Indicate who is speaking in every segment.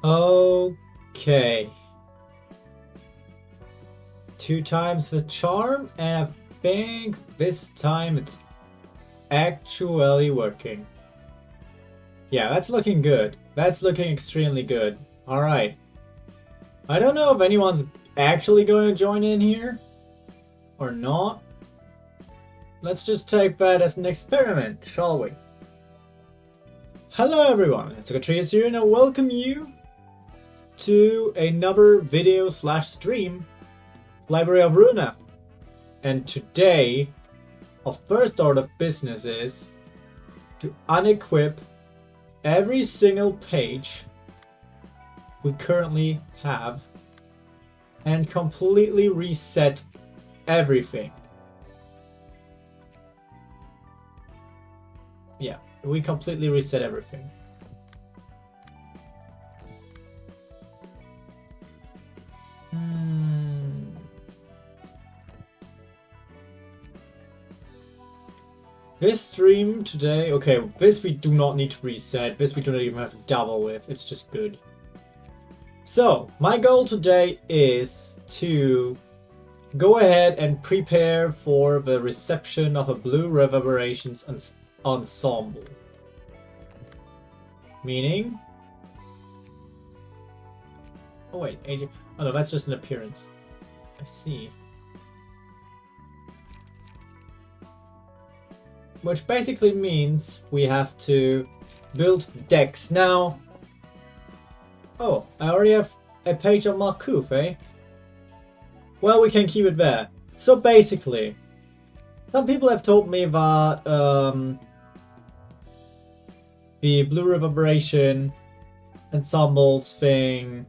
Speaker 1: Okay. 2 times the charm, and I think this time it's actually working. Yeah, that's looking good. That's looking extremely good. Alright. I don't know if anyone's actually going to join in here or not. Let's just take that as an experiment, shall we? Hello everyone, it's AkaTrios here and I welcome you to another video / stream Library of Ruina. And today our first order of business is to unequip every single page we currently have and completely reset everything. Yeah, we completely reset everything. This stream today, okay, this we do not need to reset, this we do not even have to double with, it's just good. So, my goal today is to go ahead and prepare for the reception of a Blue Reverberations Ensemble. Meaning... Oh wait, AJ... Oh no, that's just an appearance. I see. Which basically means we have to build decks. Now... Oh, I already have a page on Marcouf, eh? Well, we can keep it there. So basically, some people have told me that the Blue Reverberation Ensembles thing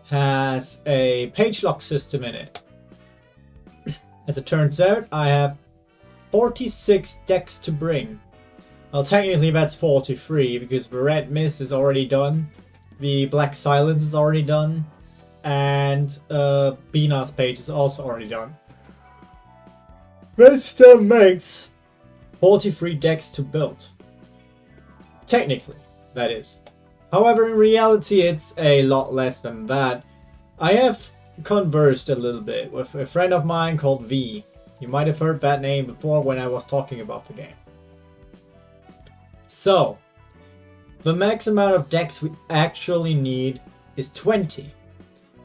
Speaker 1: has a page lock system in it. As it turns out, I have 46 decks to bring. Well, technically that's 43 because the Red Mist is already done, the Black Silence is already done, and Bina's page is also already done. That still makes 43 decks to build. Technically, that is. However, in reality, it's a lot less than that. I have conversed a little bit with a friend of mine called V. You might have heard that name before when I was talking about the game. So, the max amount of decks we actually need is 20.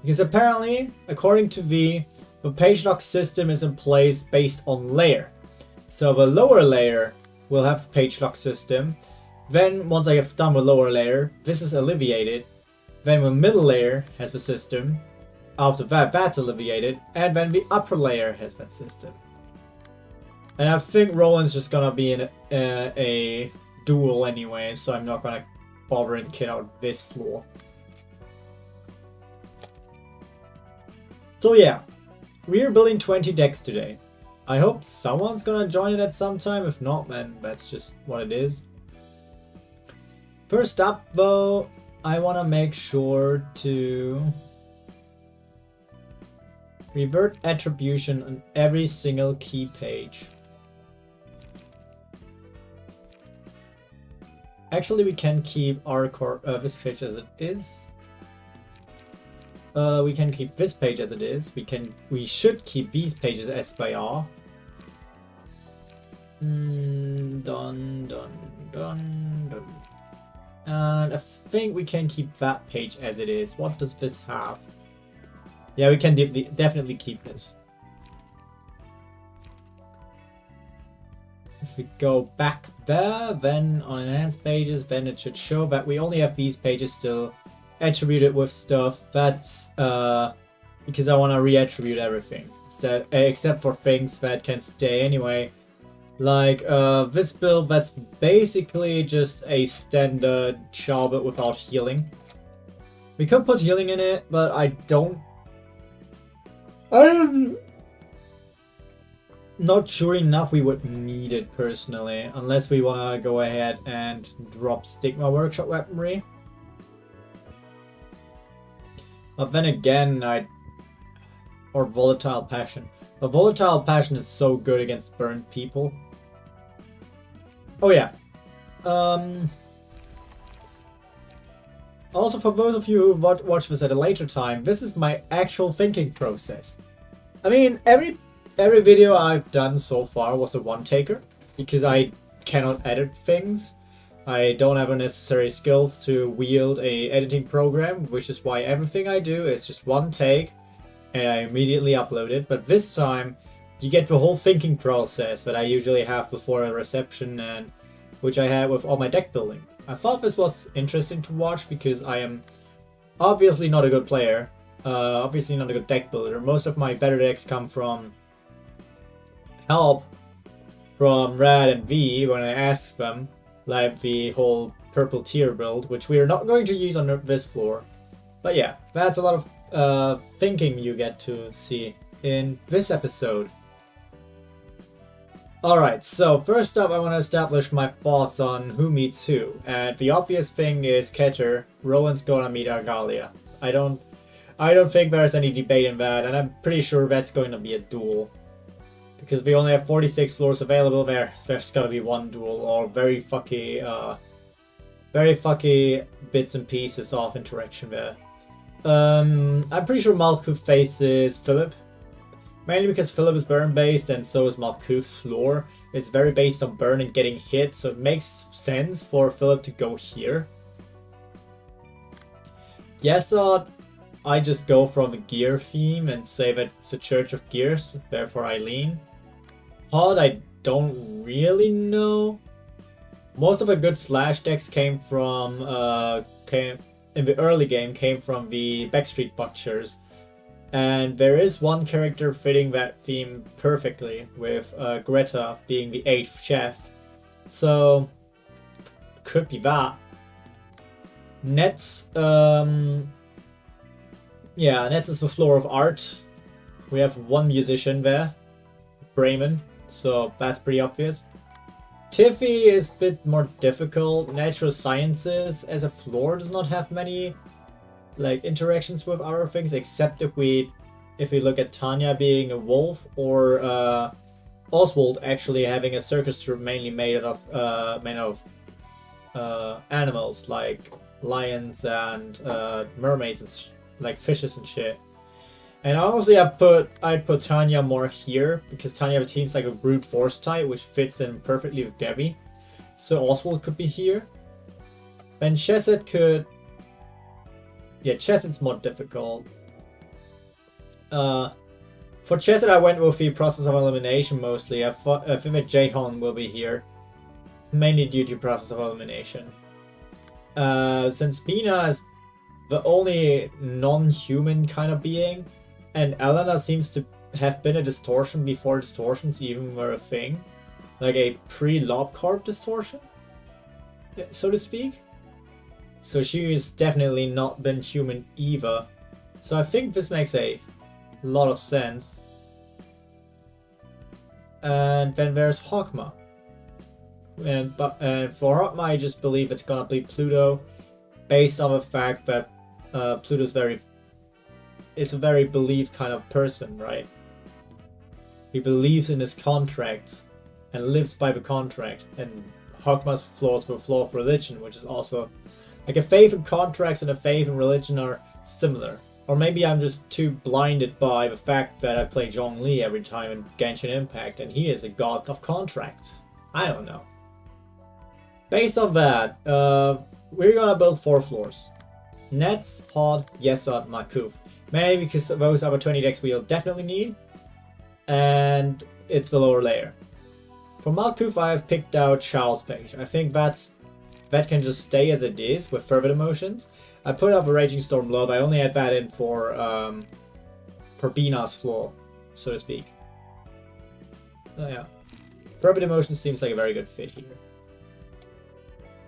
Speaker 1: Because apparently, according to V, the page lock system is in place based on layer. So the lower layer will have a page lock system. Then, once I have done the lower layer, this is alleviated. Then the middle layer has the system. After that, that's alleviated. And then the upper layer has that system. And I think Roland's just gonna be in a duel anyway, so I'm not gonna bother and kid out this floor. So yeah, we are building 20 decks today. I hope someone's gonna join it at some time. If not, then that's just what it is. First up though, I wanna make sure to revert attribution on every single key page. Actually, we can keep our this page as it is. We can keep this page as it is. We should keep these pages as they are. Done. And I think we can keep that page as it is. What does this have? Yeah, we can definitely keep this. If we go back there, then on enhanced pages, then it should show that we only have these pages still attributed with stuff. That's because I want to re-attribute everything, except for things that can stay anyway. Like this build, that's basically just a standard Charbot without healing. We could put healing in it, but I'm not sure enough we would need it personally, unless we want to go ahead and drop Stigma Workshop Weaponry. But then again, or Volatile Passion. But Volatile Passion is so good against burned people. Oh yeah. Also, for those of you who watch this at a later time, this is my actual thinking process. I mean, every video I've done so far was a one-taker, because I cannot edit things. I don't have the necessary skills to wield a editing program, which is why everything I do is just one take, and I immediately upload it. But this time, you get the whole thinking process that I usually have before a reception, and which I had with all my deck building. I thought this was interesting to watch because I am obviously not a good player, obviously not a good deck builder. Most of my better decks come from help from Rad and V when I ask them, like the whole purple tier build, which we are not going to use on this floor. But yeah, that's a lot of thinking you get to see in this episode. Alright, so first up I want to establish my thoughts on who meets who, and the obvious thing is Keter. Roland's gonna meet Argalia. I don't think there's any debate in that, and I'm pretty sure that's going to be a duel. Because we only have 46 floors available there, there's gotta be one duel, or very fucky bits and pieces of interaction there. I'm pretty sure Malkuth faces Philip. Mainly because Philip is burn based and so is Malkuth's floor. It's very based on burn and getting hit, so it makes sense for Philip to go here. Yesod, I just go from a gear theme and say that it's a Church of Gears, therefore I lean. Hod, I don't really know. Most of the good slash decks came from in the early game came from the Backstreet Butchers. And there is one character fitting that theme perfectly, with Greta being the 8th chef. So, could be that. Nets, yeah, Nets is the floor of art. We have one musician there, Bremen, so that's pretty obvious. Tiffy is a bit more difficult. Natural sciences as a floor does not have many like interactions with other things, except if we look at Tanya being a wolf, or Oswald actually having a circus troupe mainly made of animals like lions and mermaids and like fishes and shit. And honestly, I'd put Tanya more here because Tanya seems like a brute force type, which fits in perfectly with Debbie. So Oswald could be here. Then Chesed could. Yeah, Chesed's more difficult. For Chesed, I went with the process of elimination mostly. I think that Jehon will be here, mainly due to process of elimination. Since Bina is the only non-human kind of being, and Elena seems to have been a distortion before distortions even were a thing, like a pre-Lobcarb distortion, so to speak. So she has definitely not been human either. So I think this makes a lot of sense. And then there's Hogma. And for Hogma, I just believe it's gonna be Pluto, based on the fact that Pluto's is a very believed kind of person, right? He believes in his contracts and lives by the contract. And Hogma's flaws were flaw of religion, which is also like a faith in contracts and a faith in religion are similar. Or maybe I'm just too blinded by the fact that I play Zhongli every time in Genshin Impact and he is a god of contracts. I don't know. Based on that, we're gonna build 4 floors. Nets, Hod, Yesod, Malkuth. Mainly because those are the 20 decks we'll definitely need. And it's the lower layer. For Malkuth, I have picked out Charles' page. I think that can just stay as it is with fervent emotions. I put up a Raging Storm Love. I only had that in for Bina's floor, so to speak. So yeah. Fervent Emotions seems like a very good fit here.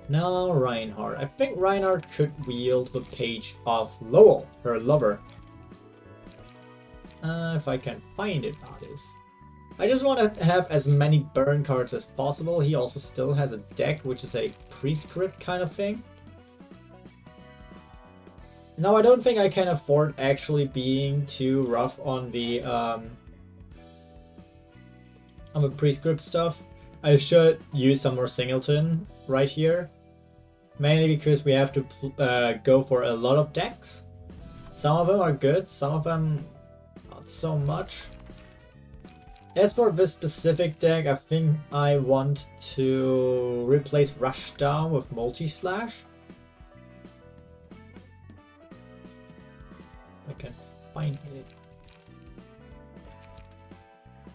Speaker 1: Now Reinhardt. I think Reinhardt could wield the page of Lowell, her lover. If I can find it, that is. I just want to have as many burn cards as possible. He also still has a deck, which is a prescript kind of thing. Now, I don't think I can afford actually being too rough on the prescript stuff. I should use some more Singleton right here. Mainly because we have to go for a lot of decks. Some of them are good, some of them not so much. As for this specific deck, I think I want to replace Rushdown with Multi-Slash. I can find it.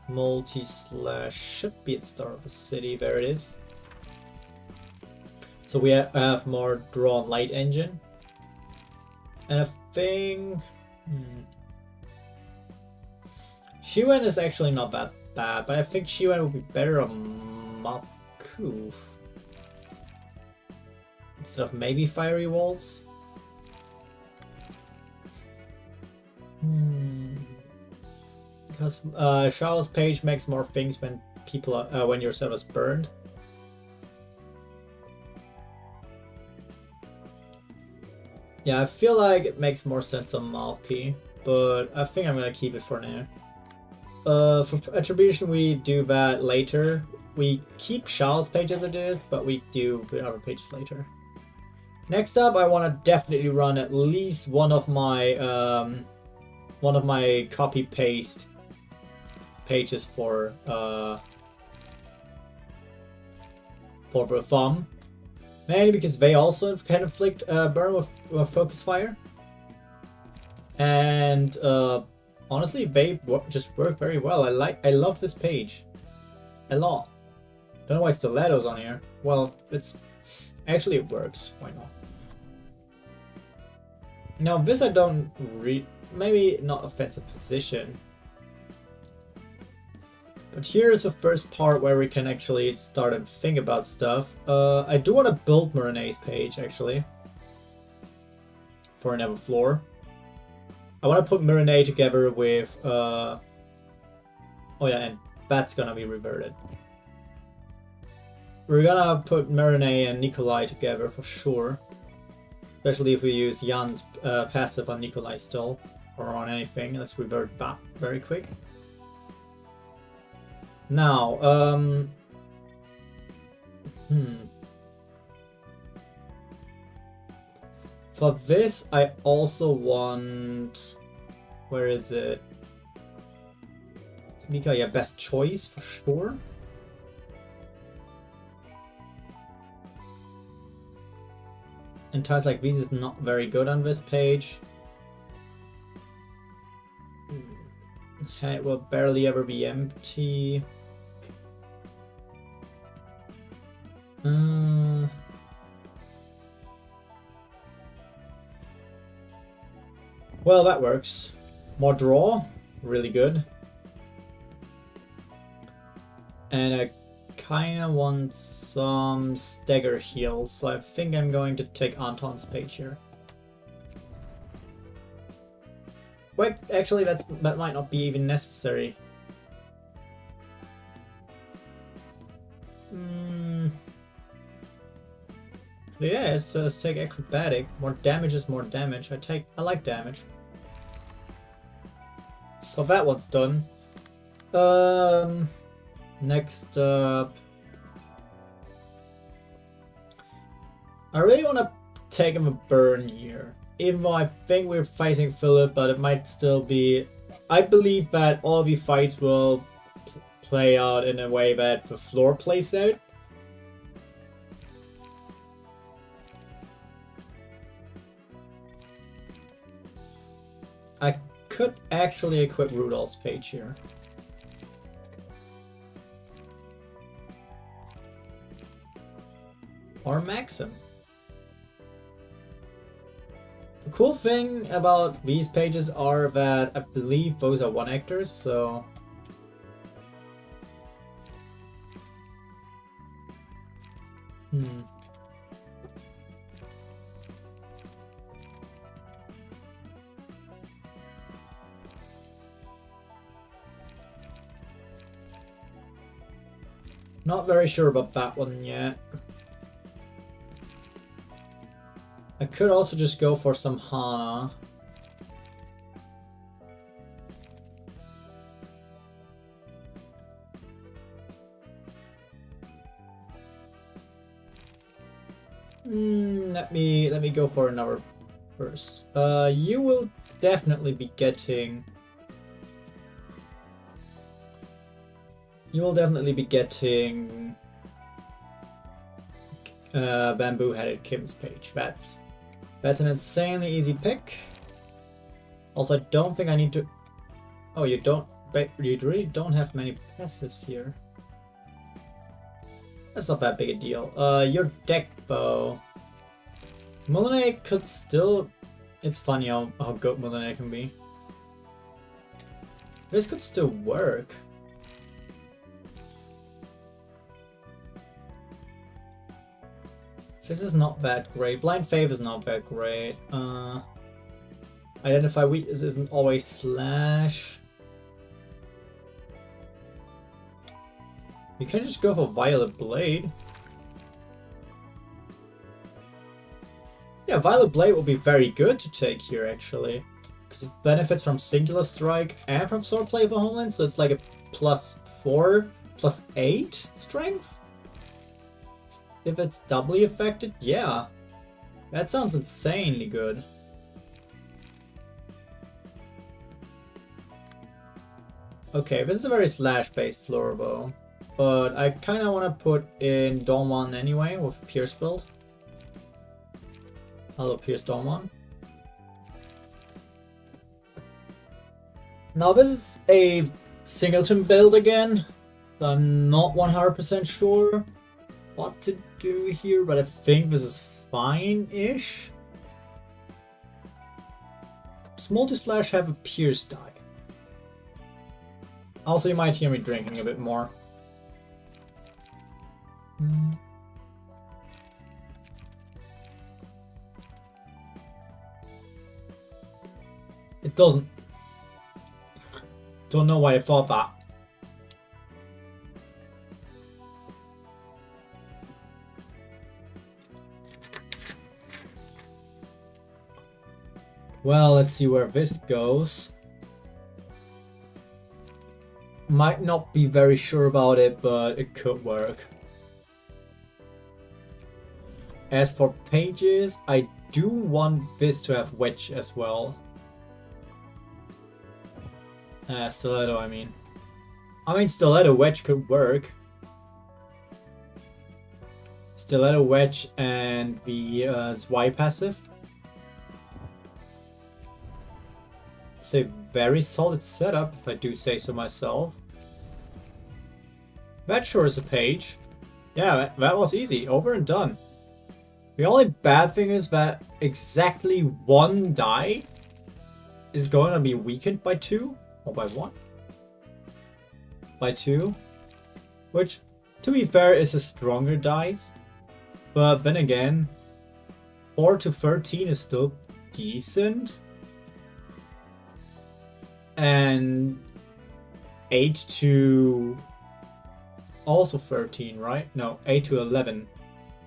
Speaker 1: Multi-Slash should be at start of the city. There it is. So we have more draw and light engine. And I think... Shiwen is actually not that bad, but I think Shiwen would be better on Maku. Instead of maybe Fiery Waltz. Because Shadow's Page makes more things when people are, when your server's burned. Yeah, I feel like it makes more sense on Malky, but I think I'm gonna keep it for now. For attribution, we do that later. We keep Shadow's Page as it is, but we do the other pages later. Next up, I want to definitely run at least one of my copy paste pages for the thumb, mainly because they also can inflict burn with focus fire, and honestly they just work very well. I love this page a lot. Don't know why Stiletto's on here. Well, it's actually it works. Why not? Now this I don't maybe not offensive position. But here's the first part where we can actually start and think about stuff. I do want to build Murane's page, actually. For another floor. I want to put Murane together with... oh yeah, and that's gonna be reverted. We're gonna put Murane and Nikolai together for sure. Especially if we use Jan's passive on Nikolai still. Or on anything. Let's revert back very quick. Now, for this, I also want... Where is it? Mika, yeah, best choice for sure. And ties like these is not very good on this page. It will barely ever be empty. Well, that works. More draw, really good. And I kinda want some stagger heals, so I think I'm going to take Anton's page here. Wait, actually that might not be even necessary. Yeah, let's take acrobatic. More damage is more damage. I like damage. So that one's done. Next up, I really want to take him a burn here. Even though I think we're fighting Philip, but it might still be... I believe that all of the fights will play out in a way that the floor plays out. I could actually equip Rudolph's page here. Or Maxim. The cool thing about these pages are that I believe those are one actors, so... Not very sure about that one yet. I could also just go for some Hana. let me go for another first. You will definitely be getting. You will definitely be getting bamboo-headed Kim's page. That's an insanely easy pick. Also, I don't think I need to. Oh, you don't. You really don't have many passives here. That's not that big a deal. Your deck bow. Mulinay could still. It's funny how good Mulinay can be. This could still work. This is not that great. Blind Faith is not that great. Identify weakness isn't always slash. You can just go for Violet Blade. Yeah, Violet Blade will be very good to take here, actually. Because it benefits from Singular Strike and from Swordplay of the Homeland, so it's like a +4, +8 strength? If it's doubly affected, yeah. That sounds insanely good. Okay, this is a very slash-based Floor Bow. But I kind of want to put in Dawnwan anyway with Pierce build. Hello, Pierce Dawnwan. Now this is a singleton build again. I'm not 100% sure what to do here, but I think this is fine-ish. Does Multi-Slash have a Pierce die? Also, you might hear me drinking a bit more. It doesn't. Don't know why I thought that. Well, let's see where this goes. Might not be very sure about it, but it could work. As for pages, I do want this to have Wedge as well. Stiletto, I mean. Stiletto Wedge could work. Stiletto Wedge and the Zwei passive. It's a very solid setup, if I do say so myself. That sure is a page. Yeah, that was easy. Over and done. The only bad thing is that exactly one die is going to be weakened by 2. Or by 1? By 2. Which, to be fair, is a stronger dice. But then again, 4 to 13 is still decent. And 8 to also 13, right? No, 8 to 11.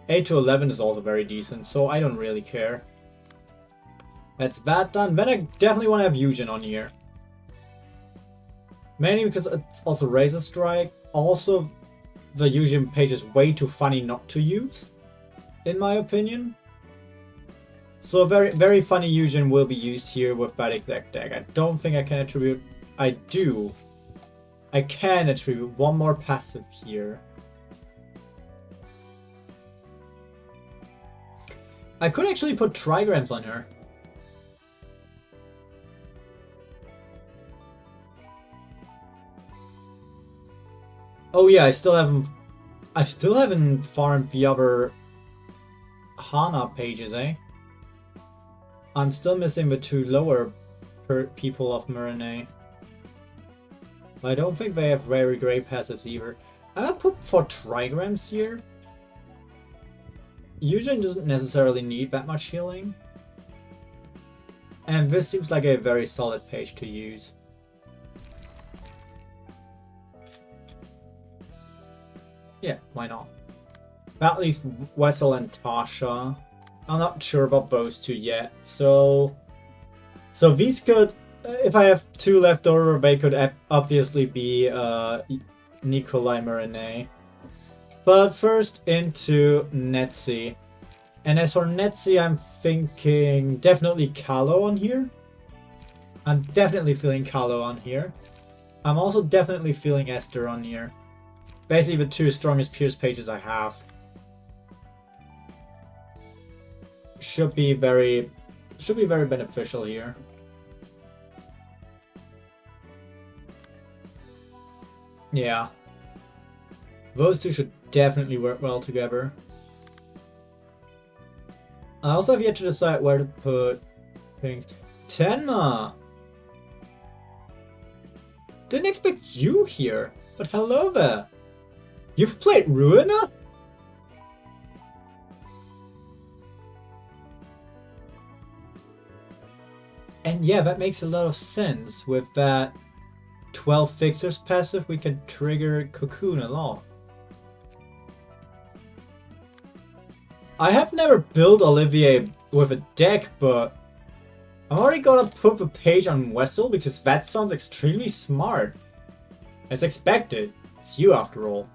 Speaker 1: 8 to 11 is also very decent, so I don't really care. That's that done. Then I definitely want to have Eugen on here. Mainly because it's also Razor Strike. Also, the Eugen page is way too funny not to use, in my opinion. So very, very funny Eugen will be used here with that exact deck. I don't think I can attribute... I do. I can attribute one more passive here. I could actually put Trigrams on her. Oh yeah, I still haven't farmed the other Hana pages, eh? I'm still missing the 2 lower people of Murinay. But I don't think they have very great passives either. I'm gonna put 4 Trigrams here. Eugen doesn't necessarily need that much healing. And this seems like a very solid page to use. Yeah, why not? At least Wessel and Tasha. I'm not sure about those 2 yet. So these could, if I have 2 left over, they could obviously be Nikolai Murinay. But first into Netsi. And as for Netsi, I'm thinking definitely Kalo on here. I'm definitely feeling Kalo on here. I'm also definitely feeling Esther on here. Basically the two strongest Pierce pages I have. Should be very beneficial here. Yeah. Those two should definitely work well together. I also have yet to decide where to put things. Tenma! Didn't expect you here, but hello there. You've played Ruina? And yeah, that makes a lot of sense. With that 12 fixers passive, we can trigger Cocoon a lot. I have never built Olivier with a deck, but I'm already gonna put the page on Wessel because that sounds extremely smart. As expected. It's you after all.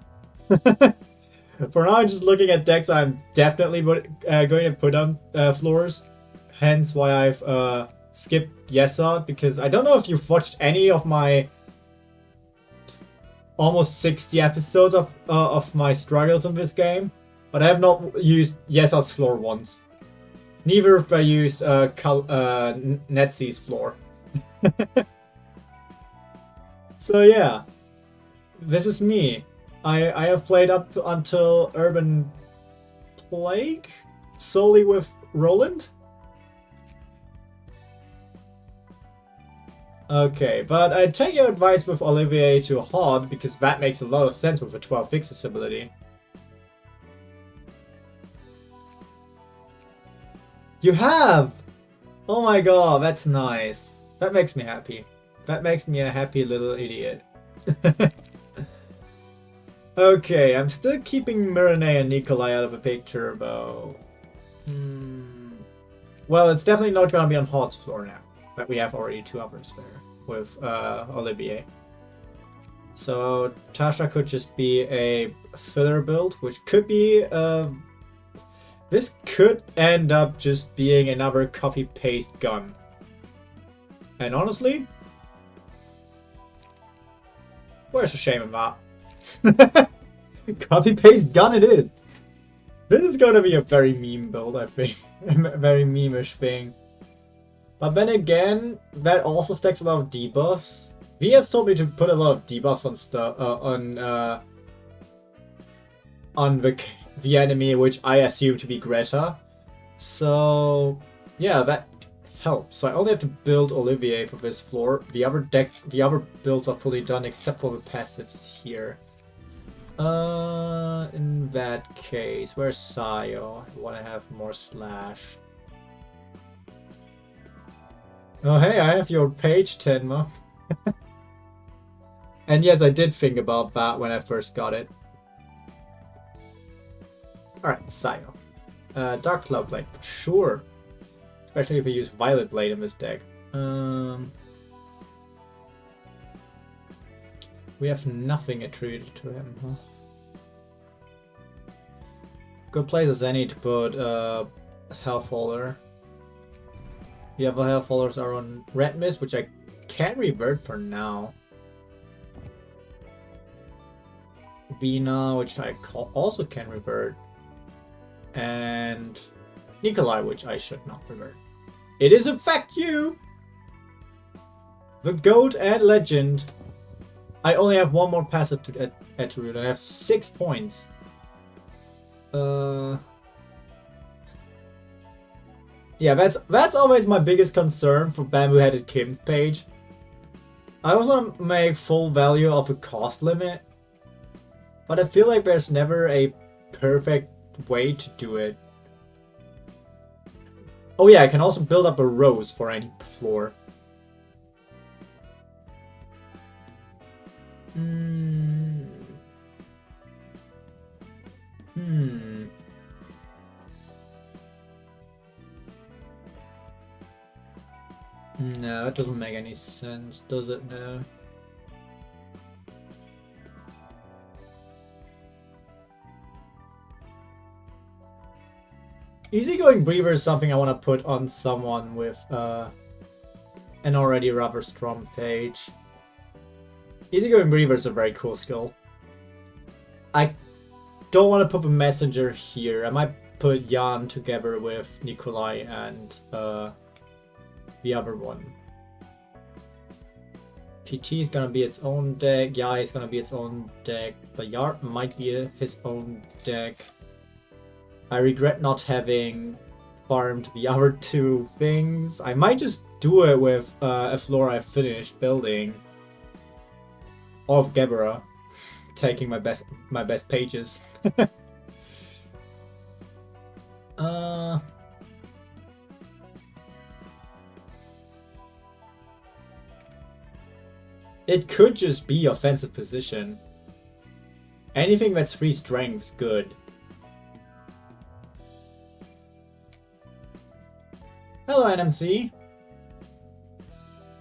Speaker 1: For now, I'm just looking at decks I'm definitely going to put on floors. Hence why I've skipped Yesa, because I don't know if you've watched any of my almost 60 episodes of my struggles in this game, but I have not used Yesa's floor once. Neither have I used Netsi's floor. So yeah, this is me. I have played up until Urban Plague solely with Roland. Okay, but I take your advice with Olivier to Hod because that makes a lot of sense with a 12 fixes ability. You have! Oh my god, that's nice. That makes me happy. That makes me a happy little idiot. Okay, I'm still keeping Mireille and Nikolai out of the picture, though. Well, it's definitely not gonna be on Hod's floor now. But we have already two others there with Olivier. So Tasha could just be a filler build, which could be this could end up just being another copy-paste gun. And honestly, where's the shame in that? Copy-paste gun it is. This is gonna be a very meme build, I think. A very meme-ish thing. But then again, that also stacks a lot of debuffs. V has told me to put a lot of debuffs on stuff on the enemy, which I assume to be Greta. So yeah, that helps. So I only have to build Olivier for this floor. The other builds are fully done except for the passives here. In that case, where's Sayo? I want to have more slash. Oh hey, I have your page, Tenma. And yes, I did think about that when I first got it. Alright, Sayo. Dark Cloud Blade, sure. Especially if we use Violet Blade in this deck. We have nothing attributed to him, huh? Good place as any to put Health Holder. The other Health Holders are on Red Mist, which I can revert for now. Vina, which I also can revert. And Nikolai, which I should not revert. It is in fact you! The Goat and Legend. I only have one more passive to attribute. I have 6 points. Yeah, that's always my biggest concern for Bamboo-Headed Kim's page. I always want to make full value of a cost limit, but I feel like there's never a perfect way to do it. Oh yeah, I can also build up a rose for any floor. No, that doesn't make any sense, does it? No. Easygoing Breather is something I want to put on someone with an already rather strong page. Easygoing Breather is a very cool skill. I don't want to put a messenger here. I might put Jan together with Nikolai and the other one. PT is gonna be its own deck, Yai is gonna be its own deck, but Yart might be his own deck. I regret not having farmed the other two things. I might just do it with a floor I finished building of Gebera, taking my best pages. It could just be offensive position. Anything that's 3 strength's good. Hello, NMC.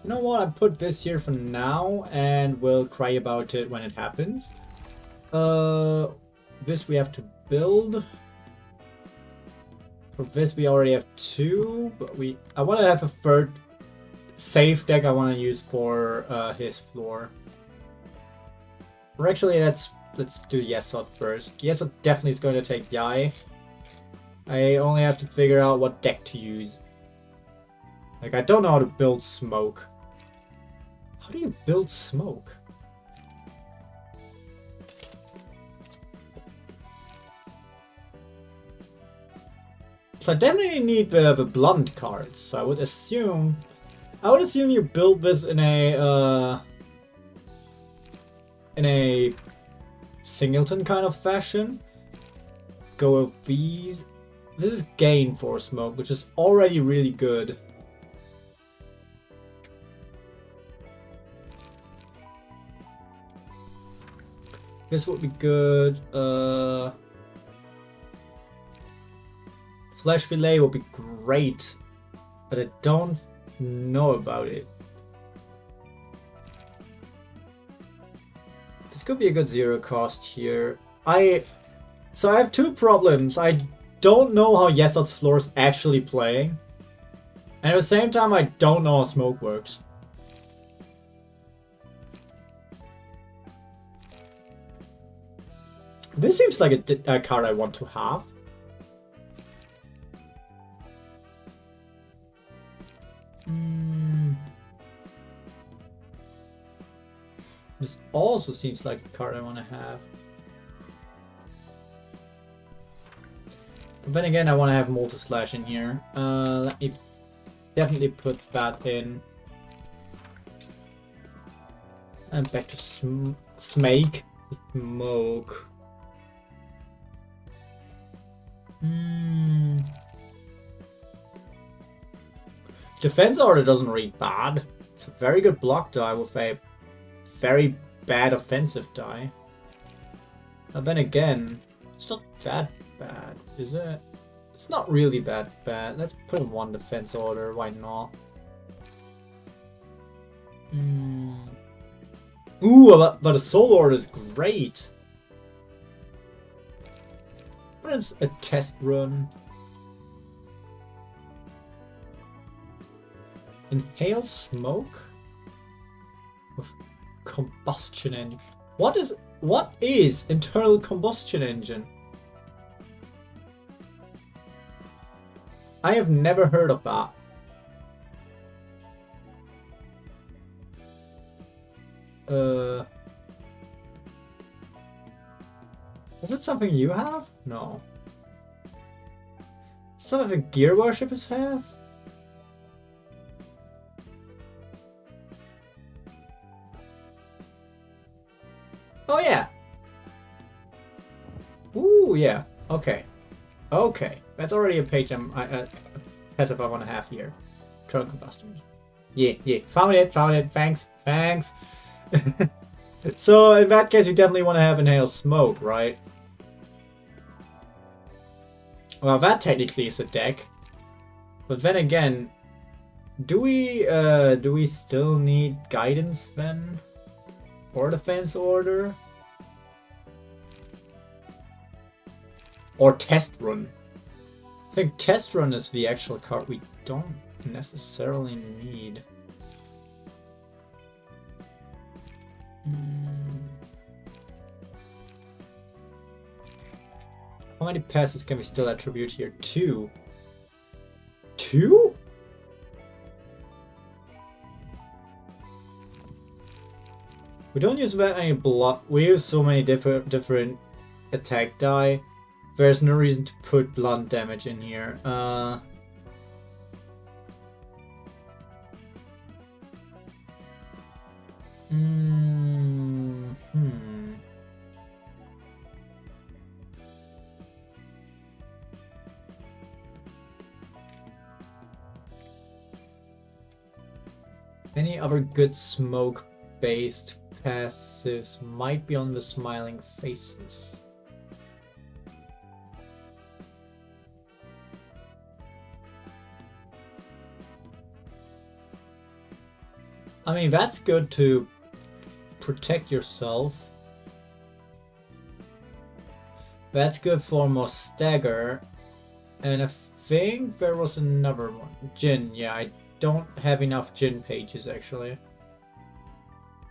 Speaker 1: You know what? I put this here for now, and we'll cry about it when it happens. This we have to build. For this we already have 2, but I want to have a 3rd safe deck I want to use for his floor. Or actually, let's do Yesod first. Yesod definitely is going to take Yai. I only have to figure out what deck to use. Like, I don't know how to build smoke. How do you build smoke? So I definitely need the blunt cards. So I would assume you build this in a singleton kind of fashion. Go with these. This is gain for smoke, which is already really good. This would be good. Flash Fillet would be great, but I don't know about it. This could be a good 0 cost here. So I have 2 problems. I don't know how Yesod's floor is actually playing, and at the same time I don't know how smoke works. This seems like a card I want to have. This also seems like a card I want to have. But then again, I want to have Multi-Slash in here. Let me definitely put that in. And back to Smake. Smoke. Defense order doesn't read bad. It's a very good block die with a very bad offensive die. And then again, it's not that bad, is it? It's not really that bad. Let's put in 1 defense order, why not? Ooh, but a soul order is great. What is a test run? Inhale smoke with combustion engine. What is internal combustion engine? I have never heard of that. Is it something you have? No. Something gear worshippers have? Oh yeah. Ooh yeah. Okay. Okay. That's already a page passive I want to have here. Internal combustion. Yeah. Found it. Thanks. So in that case, you definitely want to have inhale smoke, right? Well, that technically is a deck. But then again, do we still need guidance then? Or defense order? Or test run? think Test Run is the actual card we don't necessarily need. How many passives can we still attribute here? 2. 2? We don't use that many block. We use so many different attack die. There's no reason to put blunt damage in here. Any other good smoke-based passives might be on the Smiling Faces. I mean, that's good to protect yourself. That's good for more stagger. And I think there was another one. Jin, yeah, I don't have enough Jin pages actually.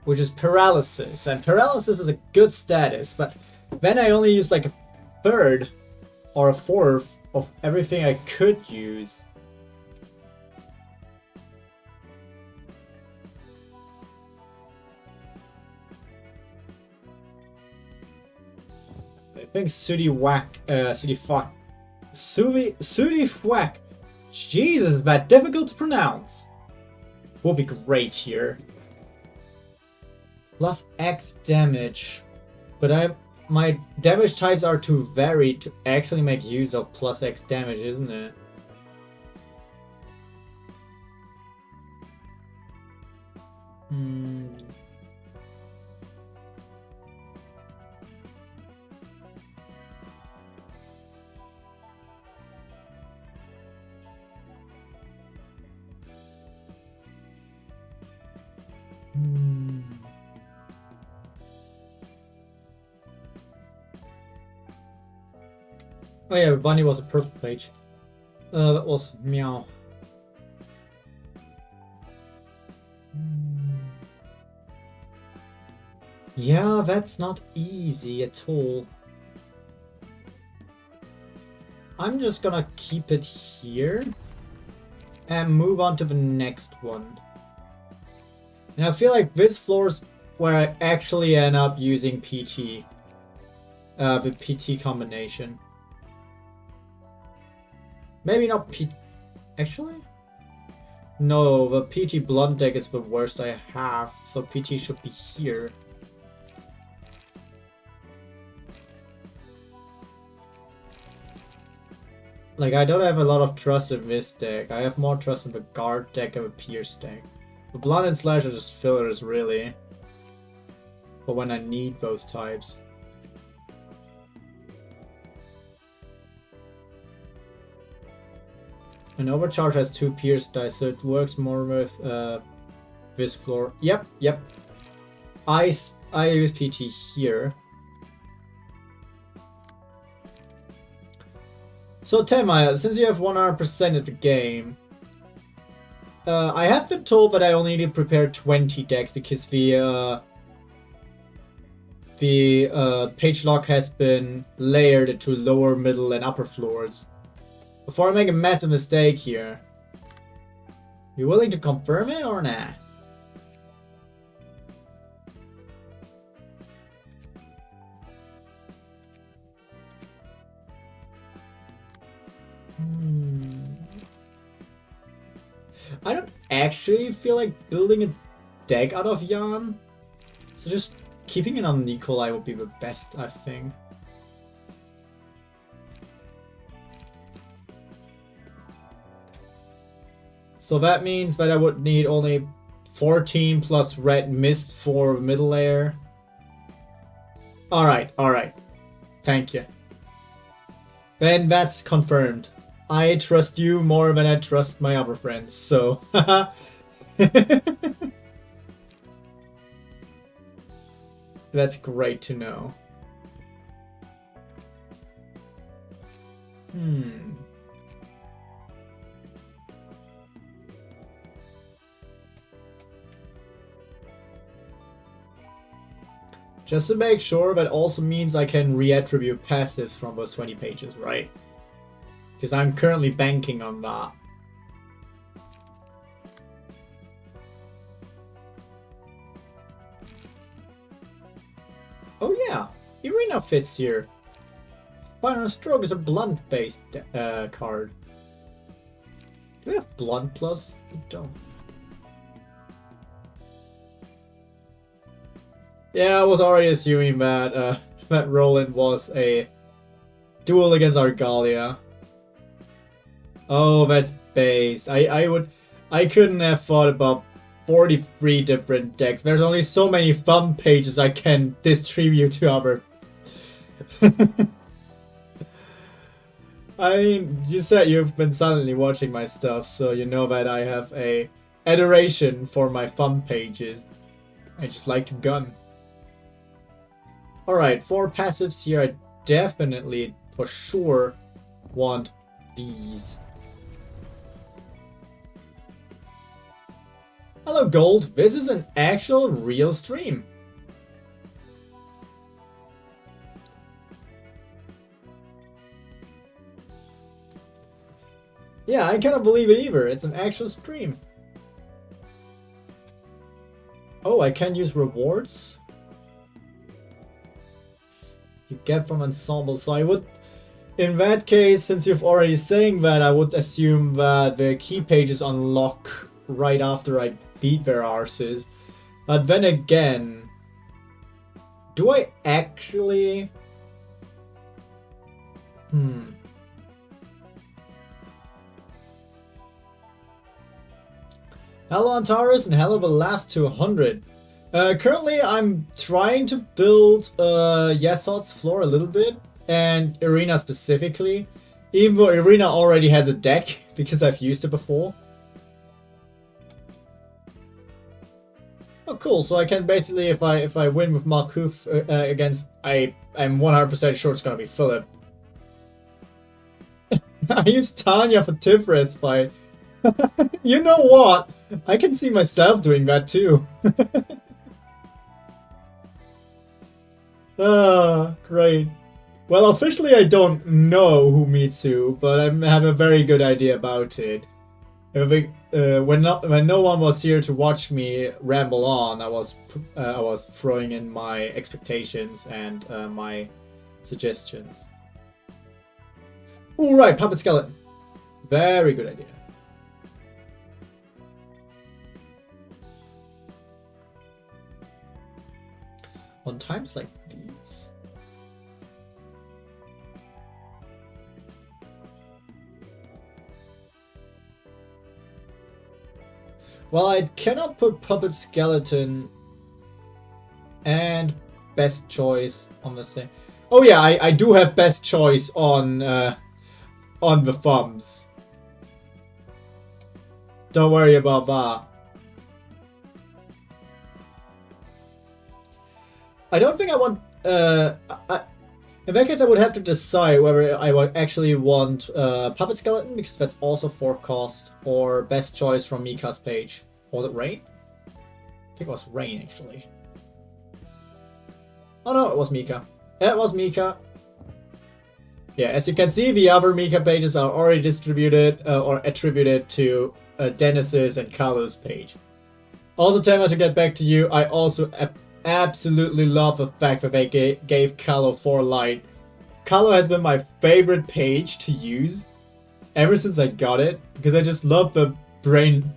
Speaker 1: Which is Paralysis. And Paralysis is a good status, but then I only use like a third or a fourth of everything I could use. I think Sooty Whack. Jesus, that difficult to pronounce. Will be great here. Plus X damage. But my damage types are too varied to actually make use of plus X damage, isn't it? Oh yeah, Bunny was a purple page. That was Meow. Yeah, that's not easy at all. I'm just gonna keep it here and move on to the next one. And I feel like this floor's where I actually end up using PT. The PT combination. Maybe not PT. Actually? No, the PT blunt deck is the worst I have, so PT should be here. Like, I don't have a lot of trust in this deck. I have more trust in the guard deck and the pierce deck. The blunt and slash are just fillers, really. But when I need those types. And Overcharge has 2 pierce dice, so it works more with this floor. Yep. I use PT here. So Temaya, since you have 100% of the game, I have been told that I only need to prepare 20 decks because the page lock has been layered into lower, middle, and upper floors. Before I make a massive mistake here. You willing to confirm it or not? I don't actually feel like building a deck out of Yan. So just keeping it on Nikolai would be the best, I think. So that means that I would need only 14 plus red mist for middle layer. Alright. Thank you. Then that's confirmed. I trust you more than I trust my other friends, so... That's great to know. Just to make sure, that also means I can reattribute passives from those 20 pages, right? Because I'm currently banking on that. Oh yeah, Ruina fits here. Final Stroke is a blunt-based card. Do we have Blunt Plus? We don't. Yeah, I was already assuming that that Roland was a duel against Argalia. Oh, that's base. I couldn't have thought about 43 different decks. There's only so many thumb pages I can distribute to other. I mean, you said you've been silently watching my stuff, so you know that I have a adoration for my thumb pages. I just like to gun. Alright, 4 passives here. I definitely, for sure, want these. Hello Gold, this is an actual real stream. Yeah, I cannot believe it either. It's an actual stream. Oh, I can use rewards you get from Ensemble. So I would, in that case, since you've already saying that, I would assume that the key pages unlock right after I beat their arses. But then again, do I actually... Hello Antares and hello the last 200. Currently I'm trying to build Yesod's floor a little bit, and Arena specifically, even though Arena already has a deck because I've used it before. Oh cool, so I can basically, if I win with Malkuth against, I'm 100% sure it's gonna be Philip. I used Tanya for Tifret's fight. You know what? I can see myself doing that too. Ah, great. Well, officially I don't know who meets who, but I have a very good idea about it. When no one was here to watch me ramble on, I was throwing in my expectations and my suggestions. All right, Puppet Skeleton. Very good idea. On times like these. Well, I cannot put Puppet Skeleton and Best Choice on the same. Oh yeah, I do have Best Choice on the thumbs. Don't worry about that. I don't think I want. In that case, I would have to decide whether I would actually want Puppet Skeleton, because that's also 4 cost, or Best Choice from Mika's page. Was it Rain? I think it was Rain, actually. Oh no, it was Mika. It was Mika. Yeah, as you can see, the other Mika pages are already distributed or attributed to Dennis's and Carlos' page. Also, Tema, to get back to you, I also absolutely love the fact that they gave Carlo 4 light. Carlo has been my favorite page to use ever since I got it, because I just love the brain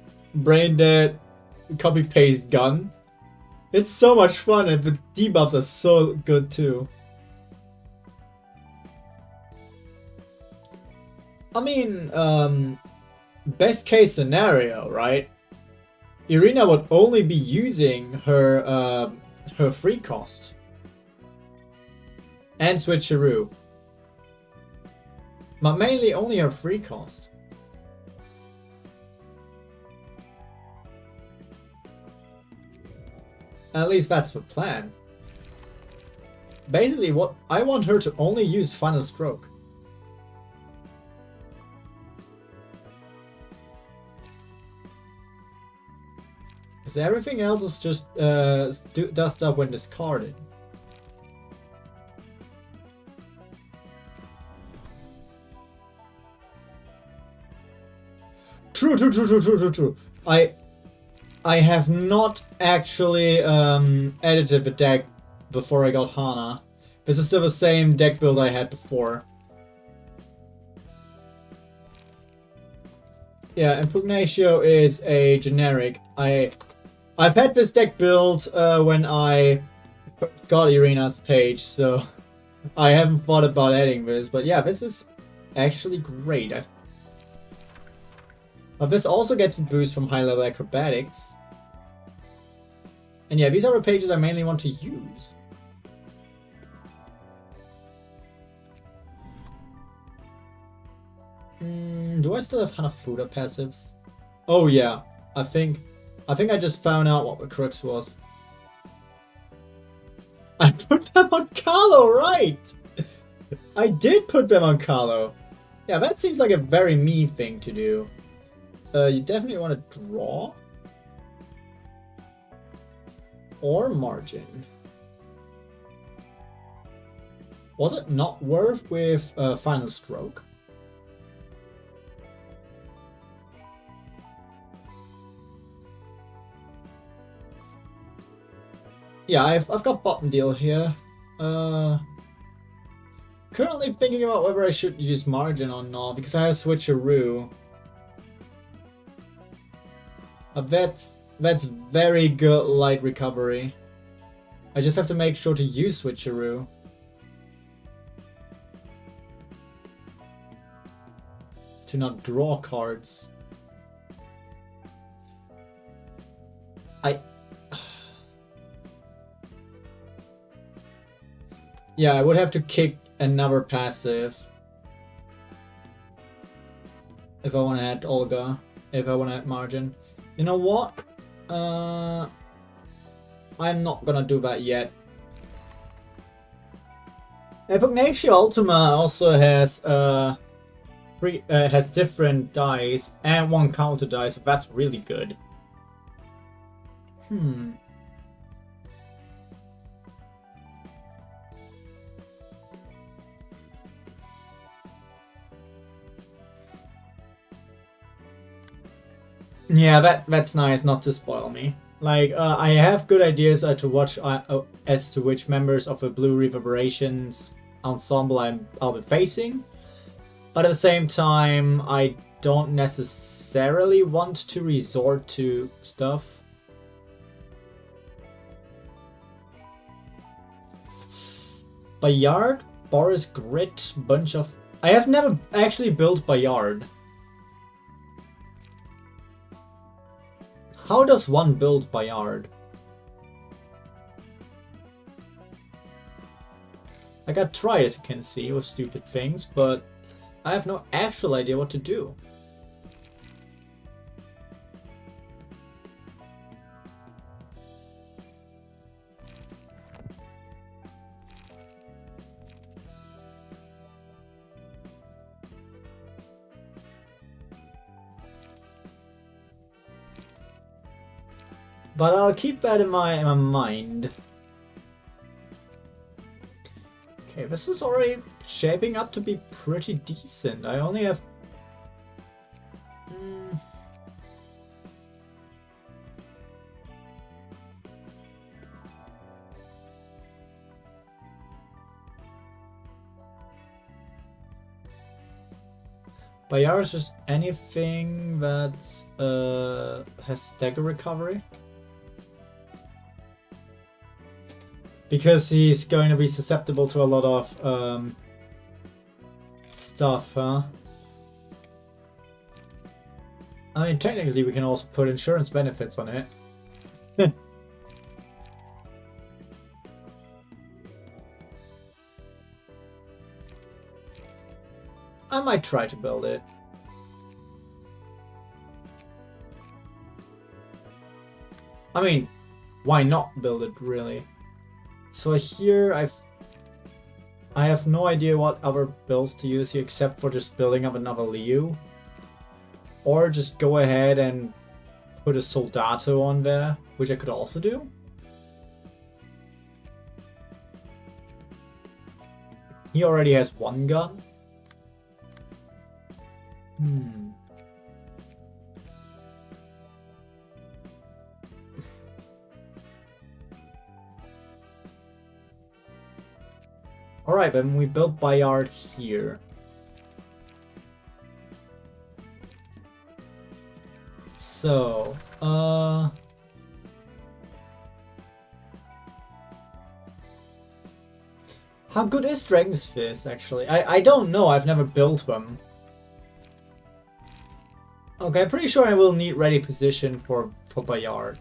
Speaker 1: dead copy paste gun. It's so much fun, and the debuffs are so good too. I mean, best case scenario, right? Irina would only be using her her free cost and switcheroo, but mainly only her free cost. At least that's the plan. Basically, what I want her to only use Final Stroke. Because everything else is just does stuff when discarded. true. I have not actually edited the deck before I got Hana. This is still the same deck build I had before. Yeah, Impugnatio is a generic. I've had this deck built when I got Irina's page, so I haven't thought about adding this. But yeah, this is actually great. But this also gets a boost from high-level acrobatics. And yeah, these are the pages I mainly want to use. Do I still have Hanafuda passives? Oh yeah, I think I just found out what the crux was. I put them on Carlo, right? I did put them on Carlo. Yeah, that seems like a very me thing to do. You definitely want to draw. Or margin. Was it not worth with Final Stroke? Yeah, I've got bottom deal here. Currently thinking about whether I should use margin or not, because I have switcheroo. That's very good light recovery. I just have to make sure to use switcheroo. To not draw cards. Yeah, I would have to kick another passive. If I want to add Olga. If I want to add margin. You know what? I'm not gonna do that yet. Epugnacia Ultima also has has different dice and one counter die, so that's really good. Yeah, that's nice not to spoil me. Like, I have good ideas as to which members of the Blue Reverberations ensemble I'll be facing, but at the same time, I don't necessarily want to resort to stuff. Bayard, Boris Grit, bunch of... I have never actually built Bayard. How does one build Bayard? I got tried, as you can see, with stupid things, but I have no actual idea what to do. But I'll keep that in my mind. Okay, this is already shaping up to be pretty decent. I only have... Bayard is just anything that's has stagger recovery. Because he's going to be susceptible to a lot of stuff, huh? I mean, technically we can also put insurance benefits on it. I might try to build it. I mean, why not build it, really? So here I have no idea what other builds to use here except for just building up another Liu. Or just go ahead and put a Soldato on there, which I could also do. He already has one gun. Alright, then we built Bayard here. So, how good is Dragon's Fist, actually? I don't know, I've never built them. Okay, I'm pretty sure I will need ready position for Bayard.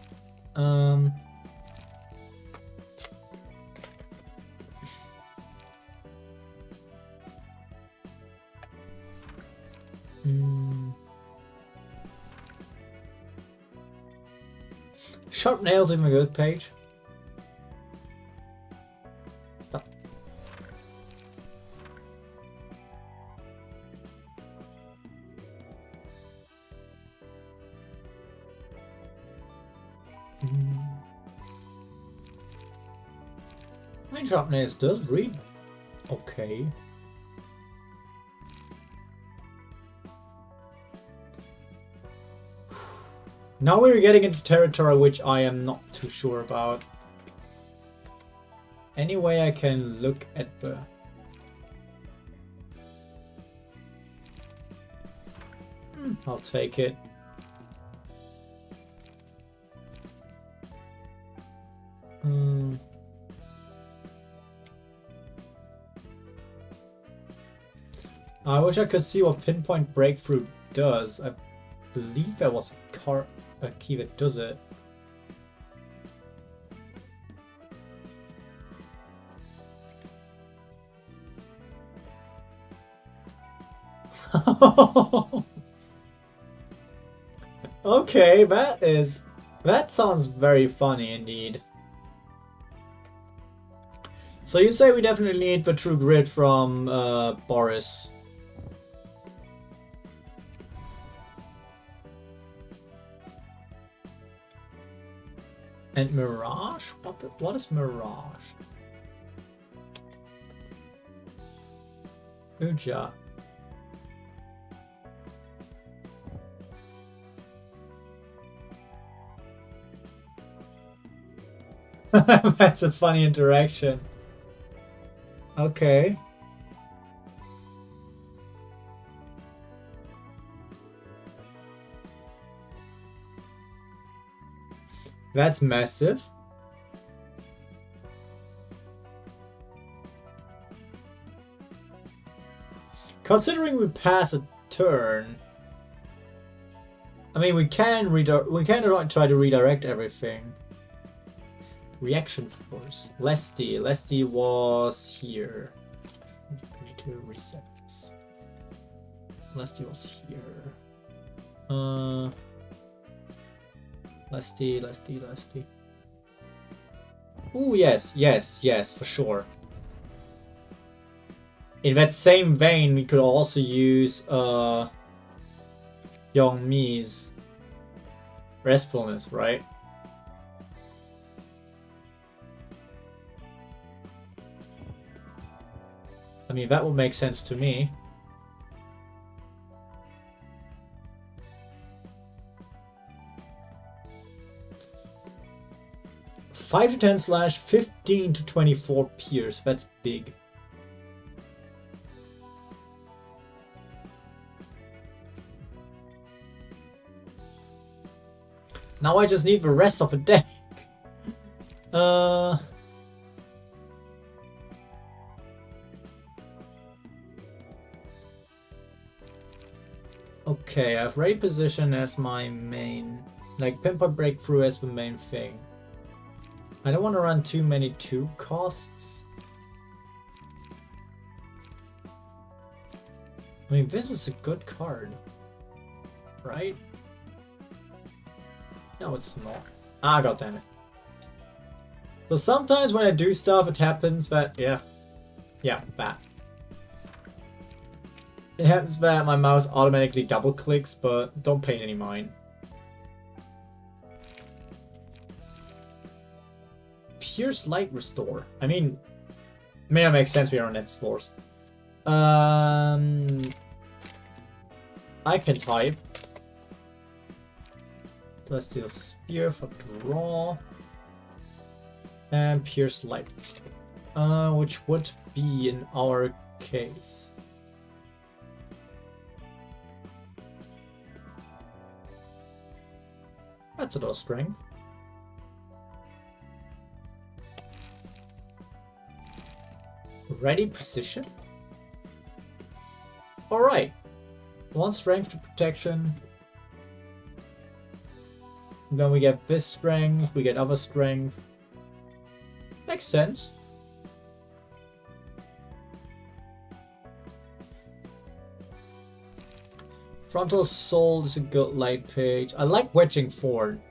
Speaker 1: Sharp nails even a good page. Oh. My sharp nails does read okay. Now we're getting into territory which I am not too sure about. Any way I can look at the... I'll take it. I wish I could see what Pinpoint Breakthrough does. I believe there was a key that does it. Okay, that sounds very funny indeed. So you say we definitely need the true grid from Boris. And Mirage? What is Mirage? Uja. That's a funny interaction. Okay. That's massive. Considering we pass a turn, I mean we can try to redirect everything. Reaction force. Lesty was here. We need to reset this. Lesty was here. Lesty. Ooh, yes, for sure. In that same vein, we could also use Youngmi's restfulness, right? I mean, that would make sense to me. (5 to 10 slash 15 to 24 pierce. That's big. Now I just need the rest of the deck. Okay, I have ready position as my main, like Pinpoint Breakthrough as the main thing. I don't want to run too many 2 costs. I mean, this is a good card, right? No, it's not. Ah, goddammit. So sometimes when I do stuff, it happens that, yeah, that. It happens that my mouse automatically double clicks, but don't pay any mind. Pierce Light Restore. I mean, may not make sense we are on net floors. I can type. So let's do a Spear for draw. And Pierce Light Restore. which would be in our case. That's a lot of strength. Ready position. Alright. One strength to protection. Then we get this strength, we get other strength. Makes sense. Frontal Assault is a good light page. I like Wedging Thorn.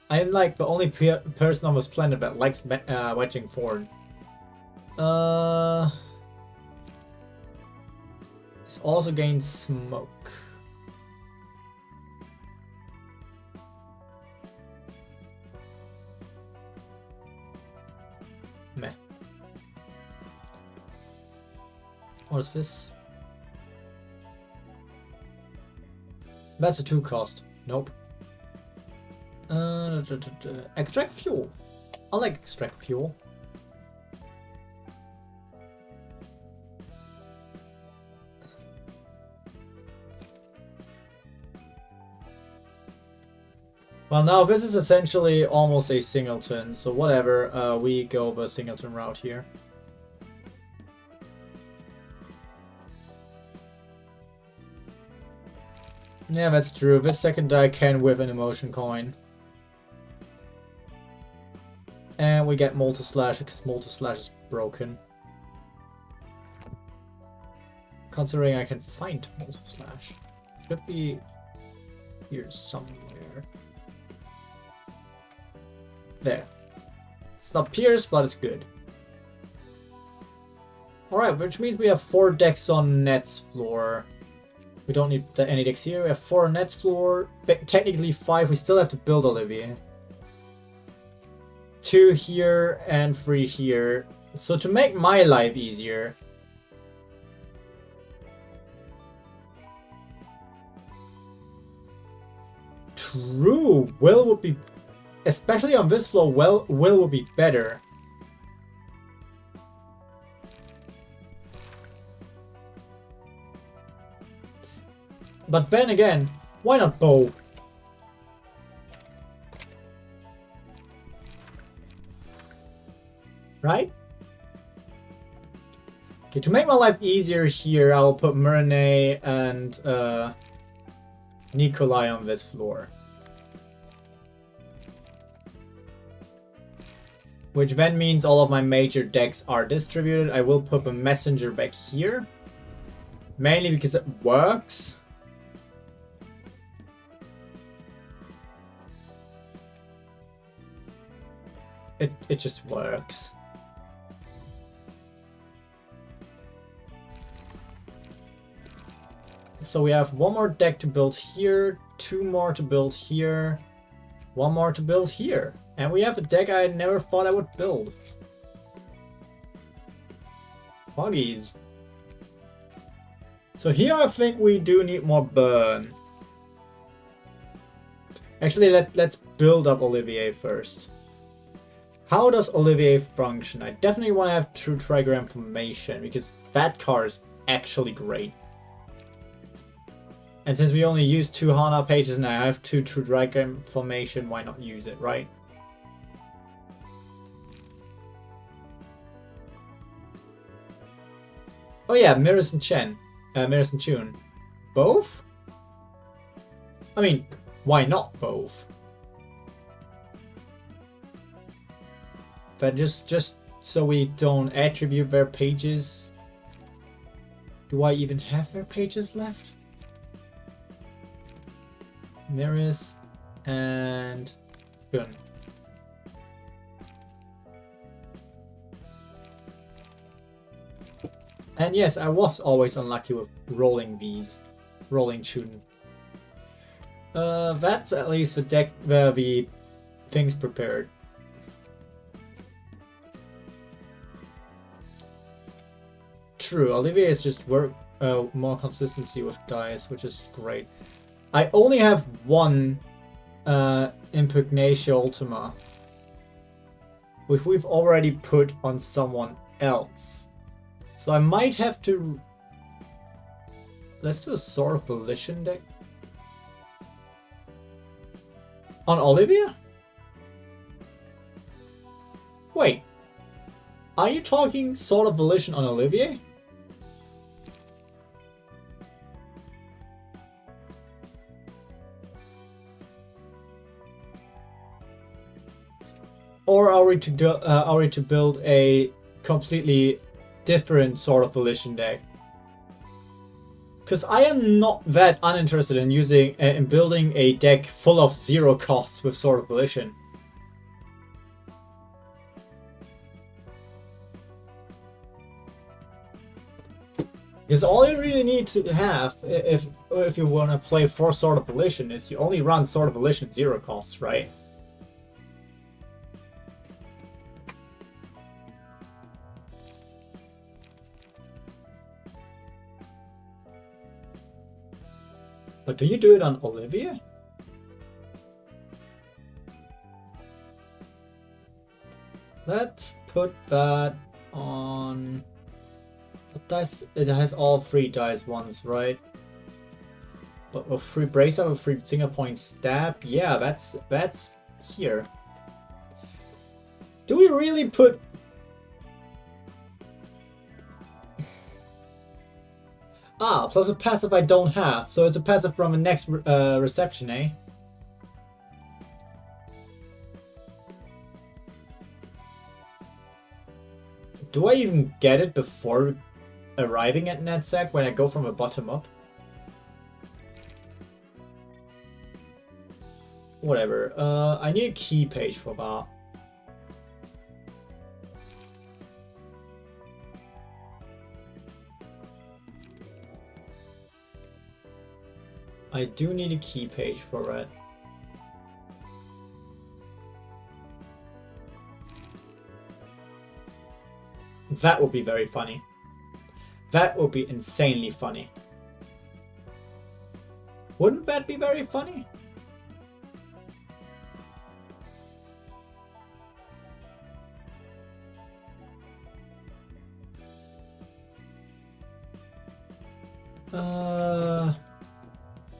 Speaker 1: I am like the only person on this planet that likes Wedging Thorn. It's also gains smoke. Meh. What is this? That's a 2 cost. Nope. Extract fuel. I like extract fuel. Well, now this is essentially almost a singleton, so whatever, we go the singleton route here. Yeah, that's true. This second die can whip an emotion coin. And we get Multi-Slash because Multi-Slash is broken. Considering I can find Multi-Slash. Should be here somewhere. There. It's not pierced, but it's good. Alright, which means we have 4 decks on Net's floor. We don't need any decks here. We have 4 on Net's floor. Technically 5. We still have to build Olivier. 2 here and 3 here. So to make my life easier... True! Will would be... Especially on this floor, Will would be better. But then again, why not Bow? Right? Okay, to make my life easier here, I'll put Myrne and Nikolai on this floor. Which then means all of my major decks are distributed. I will put a messenger back here. Mainly because it works. It just works. So we have 1 more deck to build here, 2 more to build here, 1 more to build here. And we have a deck I never thought I would build. Buggies. So here I think we do need more burn. Actually, let's build up Olivier first. How does Olivier function? I definitely want to have True Trigram Formation because that card is actually great. And since we only use 2 Hana pages and I have 2 True Trigram Formation, why not use it, right? Oh yeah, Mirrors and Chun. Both? I mean, why not both? But just so we don't attribute their pages. Do I even have their pages left? Mirrors and Chun. And yes, I was always unlucky with rolling these. Rolling Chun. That's at least the deck where the things prepared. True, Olivier is just more consistency with dice, which is great. I only have 1 Impugnatia Ultima, which we've already put on someone else. So I might have to... Let's do a Sword of Volition deck. On Olivia? Wait. Are you talking Sword of Volition on Olivier? Or are we to build a completely different Sword of Volition deck? Because I am not that uninterested in in building a deck full of 0 costs with Sword of Volition. Because all you really need to have, if you want to play for Sword of Volition, is you only run Sword of Volition 0 costs, right? But do you do it on Olivia? Let's put that on... What dice? It has all 3 dice ones, right? But a free brace up, a free single point stab. Yeah, that's here. Do we really put... Ah, plus a passive I don't have. So it's a passive from a next reception, eh? Do I even get it before arriving at NetSec when I go from a bottom up? Whatever. I need a key page for that. I do need a key page for it. That would be very funny. That would be insanely funny. Wouldn't that be very funny?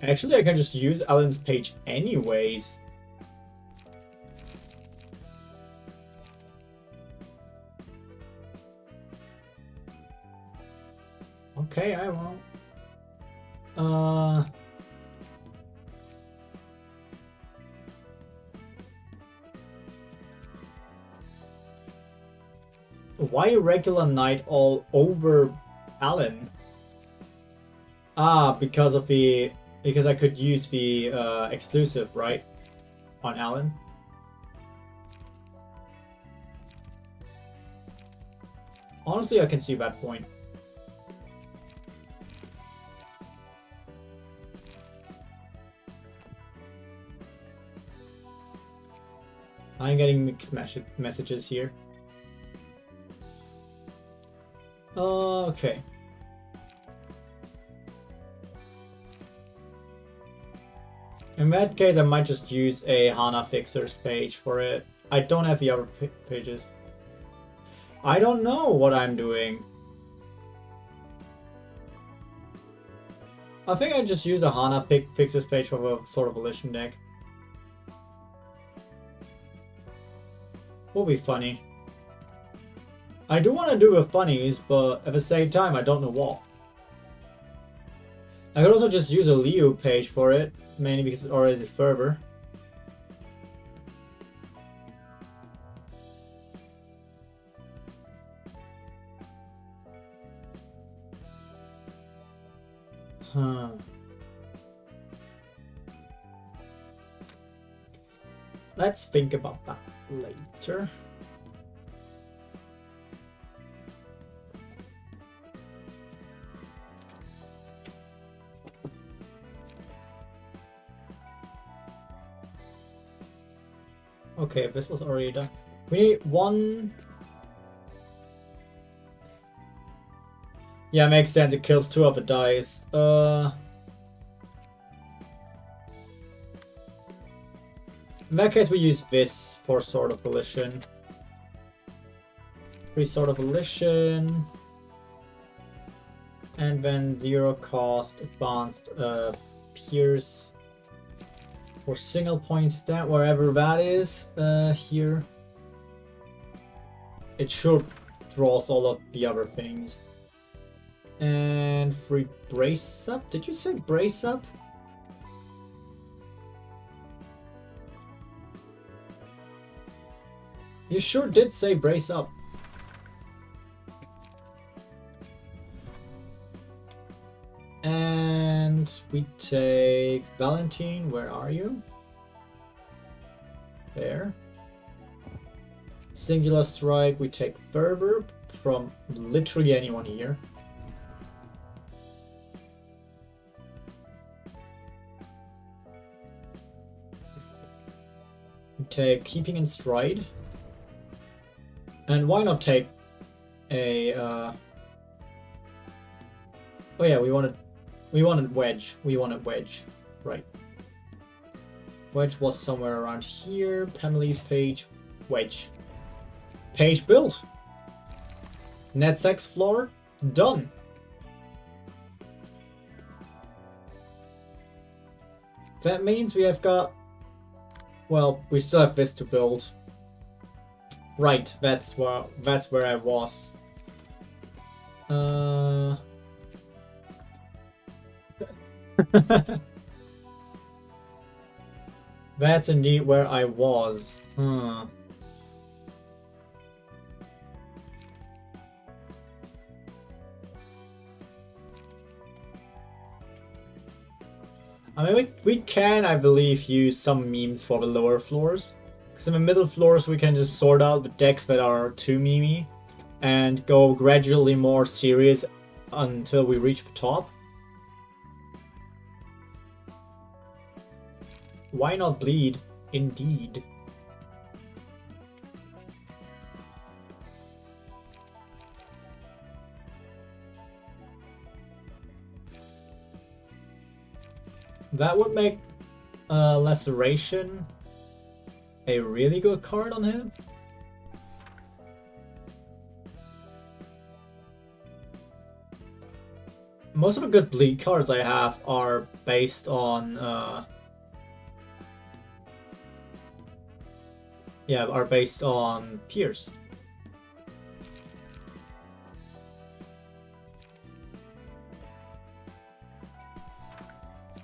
Speaker 1: Actually, I can just use Alan's page anyways. Okay, I won't. Why regular knight all over Alan? Ah, because I could use the exclusive, right? On Alan. Honestly, I can see that point. I'm getting mixed messages here. Okay. In that case, I might just use a Hana Fixers page for it. I don't have the other pages. I don't know what I'm doing. I think I just use the Hana Fixers page for a Sword of Volition deck. Will be funny. I do want to do the funnies, but at the same time, I don't know what. I could also just use a Leo page for it, mainly because it already is Fervor. Huh. Let's think about that later. Okay, this was already done. We need one... Yeah, makes sense. It kills 2 of the dice. In that case, we use this for Sword of Volition. Free Sword of Volition. And then 0 cost advanced Pierce for single point stat, wherever that is here. It should draws all of the other things. And free Brace Up? Did you say Brace Up? You sure did say Brace Up. And we take Valentine. Where are you? There. Singular Strike. We take Berber from literally anyone here. We take Keeping in Stride. And why not take a oh yeah, we wanted Wedge. We wanted Wedge. Right. Wedge was somewhere around here. Penalties page. Wedge. Page built. Net sex floor. Done. That means we have got... Well, we still have this to build. Right, that's where I was. That's indeed where I was. I mean, we can, I believe, use some memes for the lower floors. Because in the middle floors we can just sort out the decks that are too memey and go gradually more serious until we reach the top. Why not bleed? Indeed. That would make Laceration a really good card on him. Most of the good bleed cards I have are based on Pierce.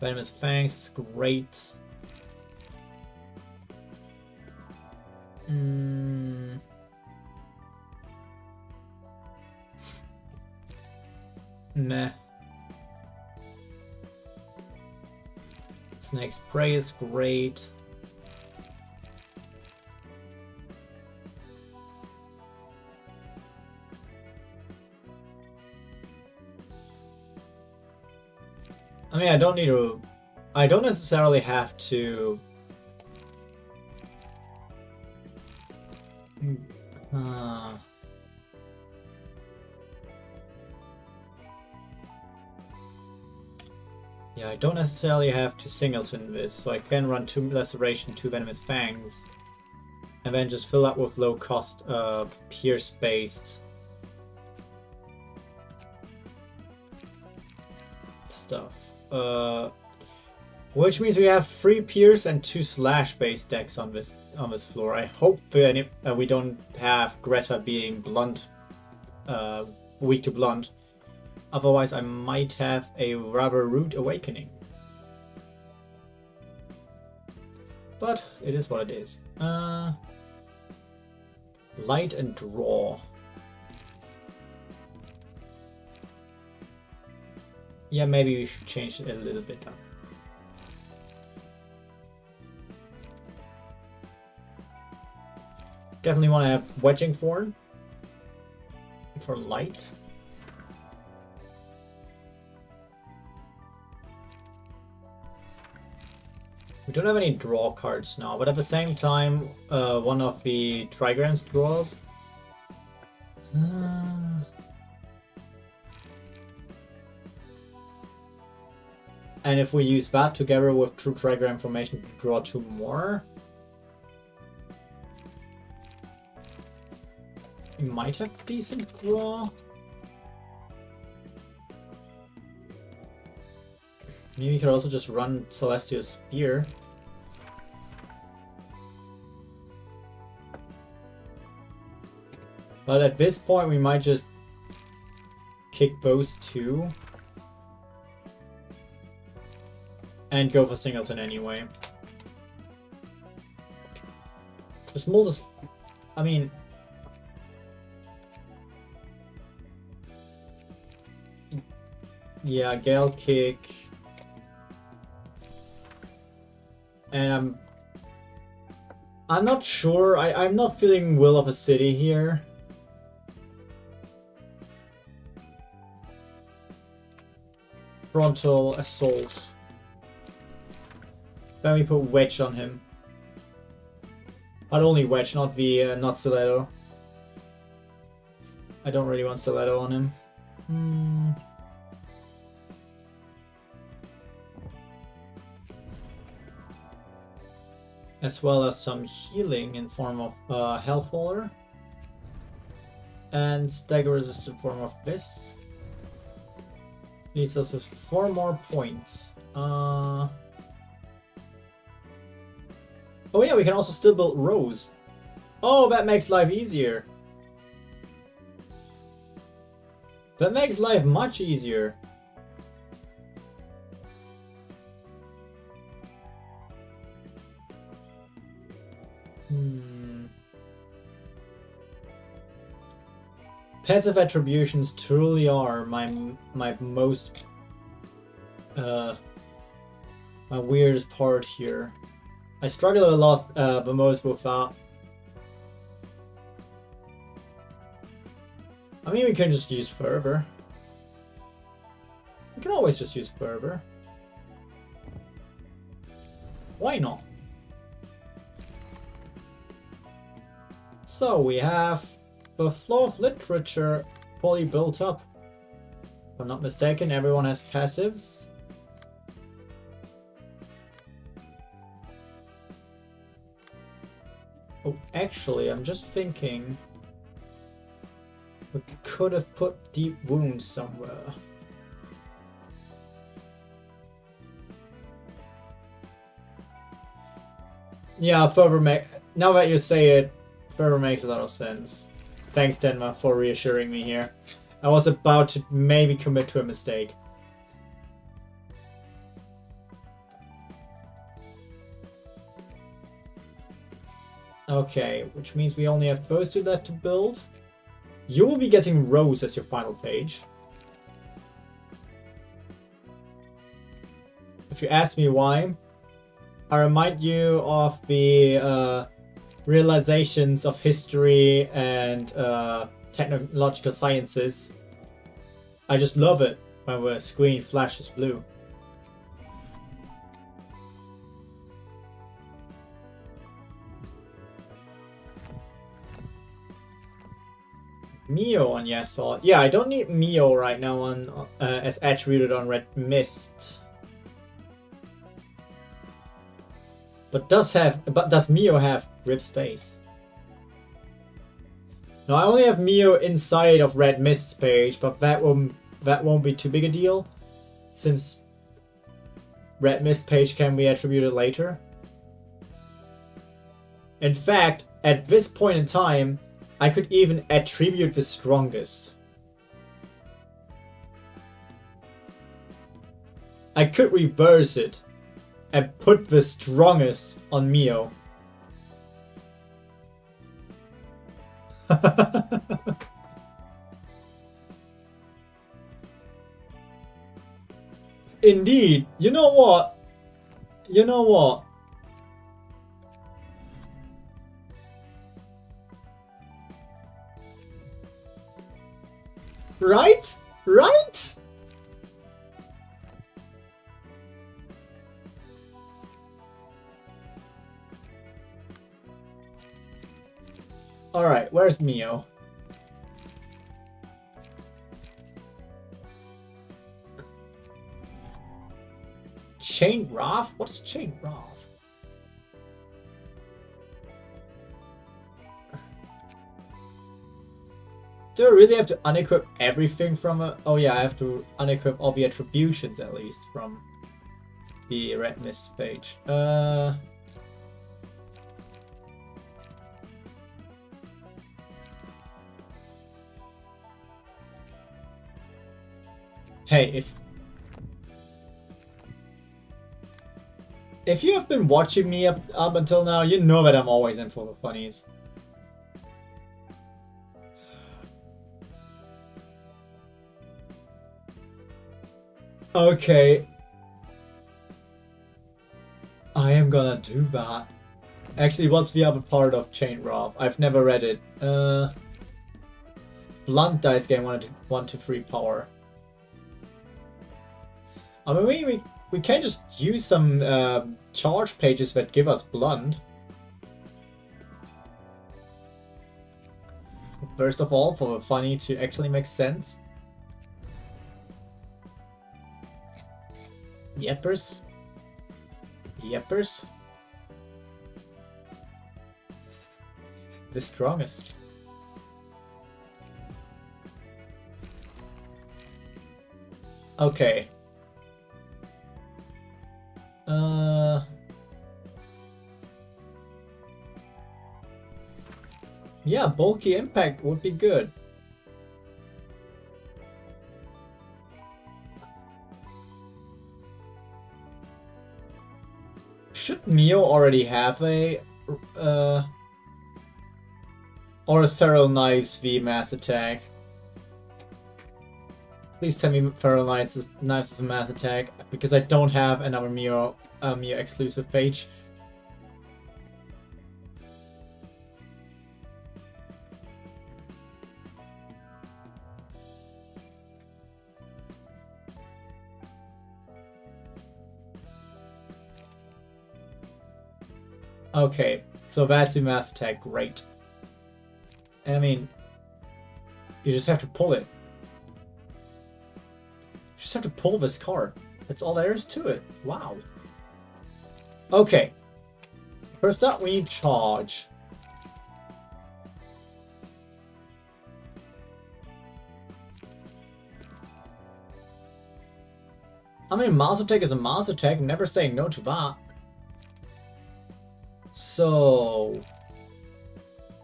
Speaker 1: Venomous Fangs is great. Meh. Snake's Prey is great. I mean, I don't necessarily have to... Yeah, I don't necessarily have to singleton this, so I can run 2 Laceration, 2 Venomous Fangs, and then just fill up with low cost Pierce-based stuff. Which means we have 3 Pierce and 2 Slash based decks on this floor. I hope that we don't have Greta being blunt, weak to blunt. Otherwise, I might have a rather rude awakening. But it is what it is. Light and draw. Yeah, maybe we should change it a little bit up. Definitely want to have Wedging Thorn for light. We don't have any draw cards now, but at the same time, one of the Trigrams draws. And if we use that together with True Trigram Formation to draw 2 more, We might have decent draw. Maybe we could also just run Celestial Spear. But at this point we might just kick those two. And go for Singleton anyway. Just mold this. I mean. Yeah, Gale Kick. And I'm not sure. I'm not feeling Will of a City here. Frontal Assault. Then we put Wedge on him. But only Wedge, not the not Stiletto. I don't really want Stiletto on him. As well as some healing in form of Health Waller. And stagger resistant form of this. Leads us with 4 more points. Oh yeah, we can also still build Rose. Oh, that makes life easier. That makes life much easier. Passive attributions truly are my most my weirdest part here. I struggle a lot the most with that. I mean, we can just use Fervor. We can always just use Fervor. Why not? So we have the flow of literature fully built up. If I'm not mistaken, everyone has passives. Oh, actually, I'm just thinking we could have put Deep Wounds somewhere. Yeah, now that you say it, Fervor makes a lot of sense. Thanks, Denma, for reassuring me here. I was about to maybe commit to a mistake. Okay, which means we only have those 2 left to build. You will be getting Rose as your final page. If you ask me why, I remind you of the realizations of history and technological sciences. I just love it when the screen flashes blue. Mio on Yasol. Yeah, I don't need Mio right now on as attributed on Red Mist. But does Mio have Rip Space? No, I only have Mio inside of Red Mist's page, but that won't be too big a deal, since Red Mist page can be attributed later. In fact, at this point in time, I could even attribute the strongest. I could reverse it and put the strongest on Mio. Indeed. You know what? You know what? Right? Right? Alright, where's Mio? Chain Wrath? What is Chain Wrath? Do I really have to unequip everything from a... Oh yeah, I have to unequip all the attributions at least from the Red Mist page. Hey, if you have been watching me up until now, you know that I'm always in for the funnies. Okay. I am gonna do that. Actually, what's the other part of Chain Rob? I've never read it. Blunt dice game 1 to 3 power. I mean, we can just use some charge pages that give us blunt. First of all, for the funny to actually make sense. Yeppers. Yeppers. The strongest. Okay. Yeah, bulky impact would be good. Should Mio already have a or is Feral Knives the mass attack? Please tell me Feral Knives is a mass attack, because I don't have another Mio exclusive page. Okay, so that's a mass attack, great. I mean, you just have to pull it. You just have to pull this card. That's all there is to it. Wow. Okay. First up, we need charge. I mean, Mars attack is a Mars attack. I'm never saying no to that. So...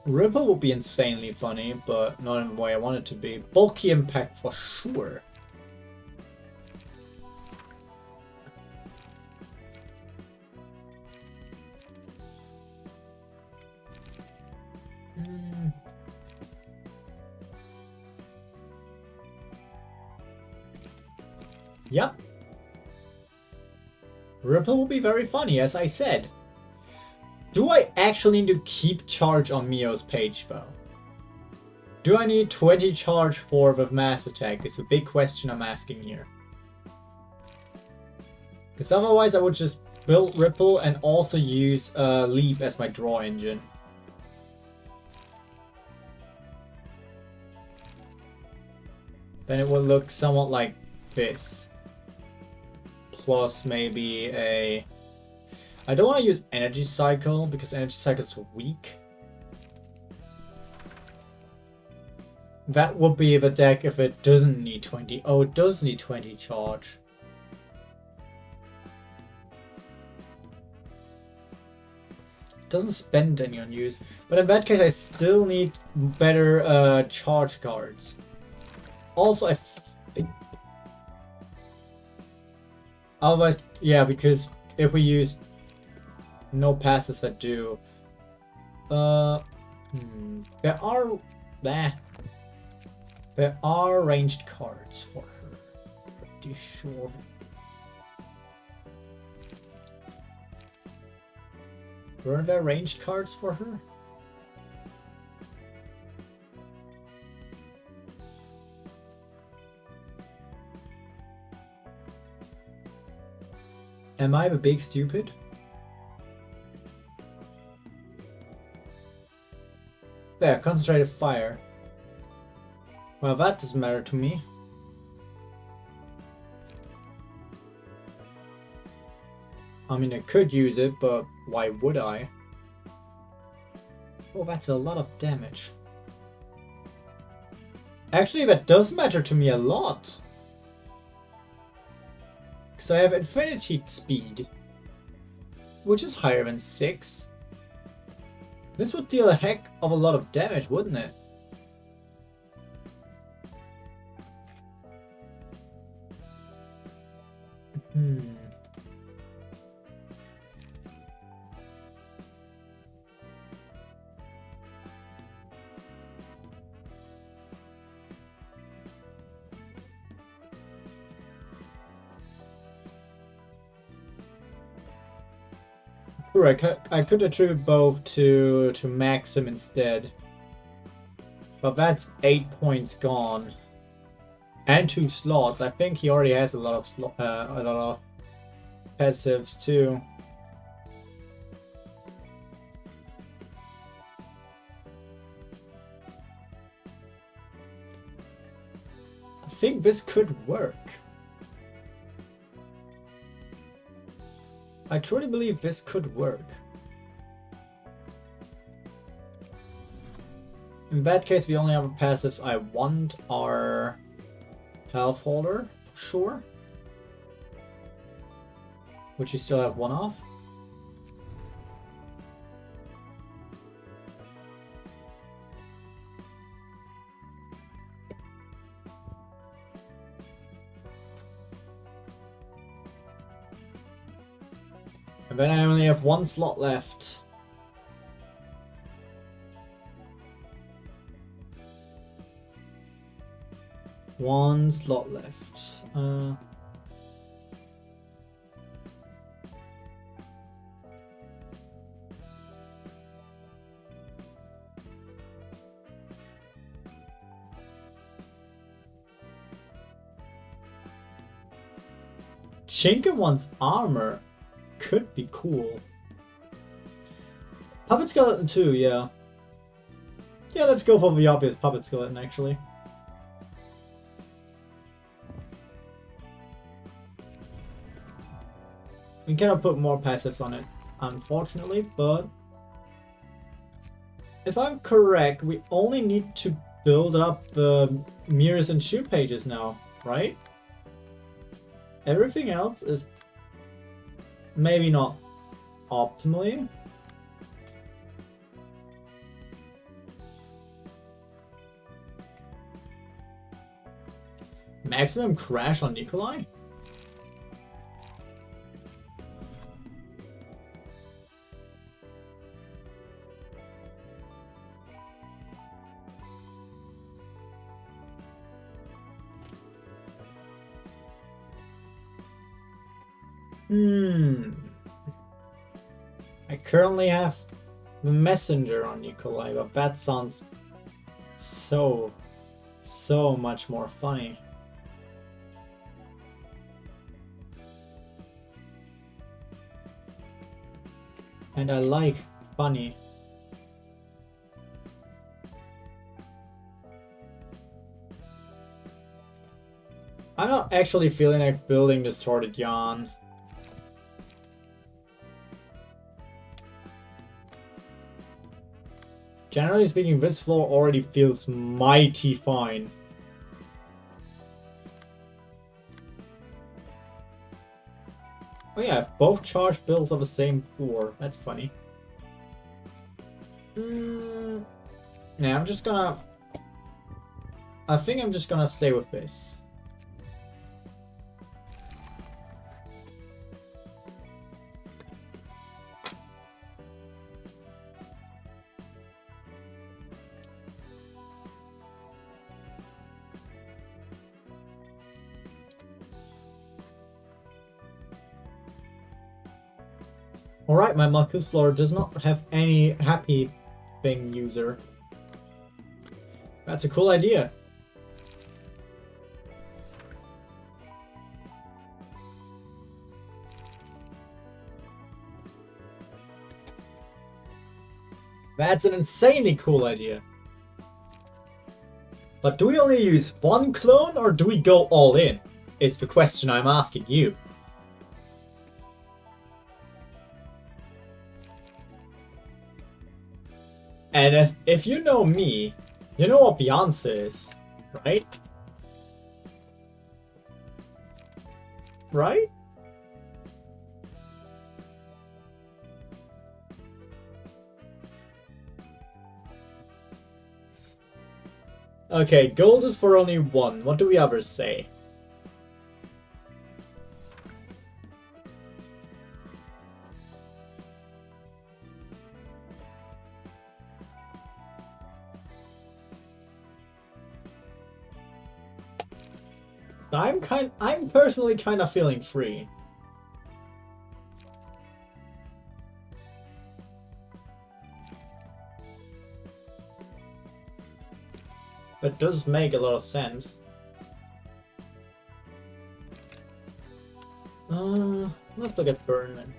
Speaker 1: Ripple would be insanely funny, but not in the way I want it to be. Bulky impact for sure. Yep. Ripple will be very funny, as I said. Do I actually need to keep charge on Mio's page, though? Do I need 20 charge for the mass attack? Is a big question I'm asking here. Because otherwise I would just build Ripple and also use Leap as my draw engine. Then it will look somewhat like this. Plus maybe a... I don't want to use Energy Cycle because Energy Cycle is weak. That would be the deck if it doesn't need 20. Oh, it does need 20 charge. It doesn't spend any on use. But in that case, I still need better charge cards. Also, I think... Otherwise, yeah, because if we use no passes that do... There are ranged cards for her. Pretty sure. Were there ranged cards for her? Am I the big stupid? There, concentrated fire. Well, that doesn't matter to me. I mean, I could use it, but why would I? Oh, that's a lot of damage. Actually, that does matter to me a lot. Because I have infinity speed, which is higher than 6. This would deal a heck of a lot of damage, wouldn't it? Correct. I could attribute both to Maxim instead. But that's 8 points gone. And 2 slots. I think he already has a lot of passives too. I think this could work. I truly believe this could work. In that case, the only other passives I want are Health Holder, for sure. Which you still have 1 off. And then I only have 1 slot left. One slot left. Chinking one's armor could be cool. Puppet Skeleton too, yeah. Yeah, let's go for the obvious Puppet Skeleton, actually. We cannot put more passives on it, unfortunately, but if I'm correct, we only need to build up the mirrors and shoe pages now, right? Everything else is maybe not optimally. Maximum crash on Nikolai? I currently have the messenger on Nikolai, but that sounds so much more funny. And I like funny. I'm not actually feeling like building Distorted Yawn. Generally speaking, this floor already feels mighty fine. Oh yeah, both charge builds on the same floor. That's funny. Nah, I'm just gonna... I think I'm just gonna stay with this. Alright, my Marcus floor does not have any happy thing user. That's a cool idea. That's an insanely cool idea. But do we only use 1 clone or do we go all in? It's the question I'm asking you. And if you know me, you know what the answer is. Right? Right? Okay, gold is for only one. What do we others say? I'm personally kind of feeling free. It does make a lot of sense. Let's look at burn then.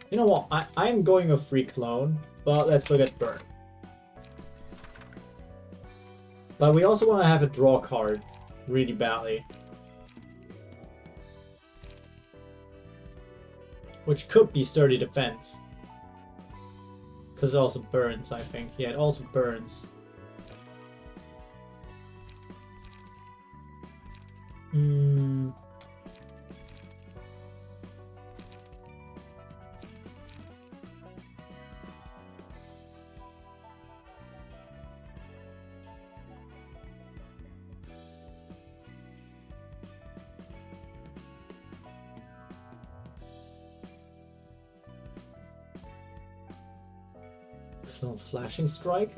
Speaker 1: You know what? I'm going a free clone, but let's look at burn. But we also want to have a draw card really badly. Which could be sturdy defense. Because it also burns, I think. Yeah, it also burns. Clone flashing strike?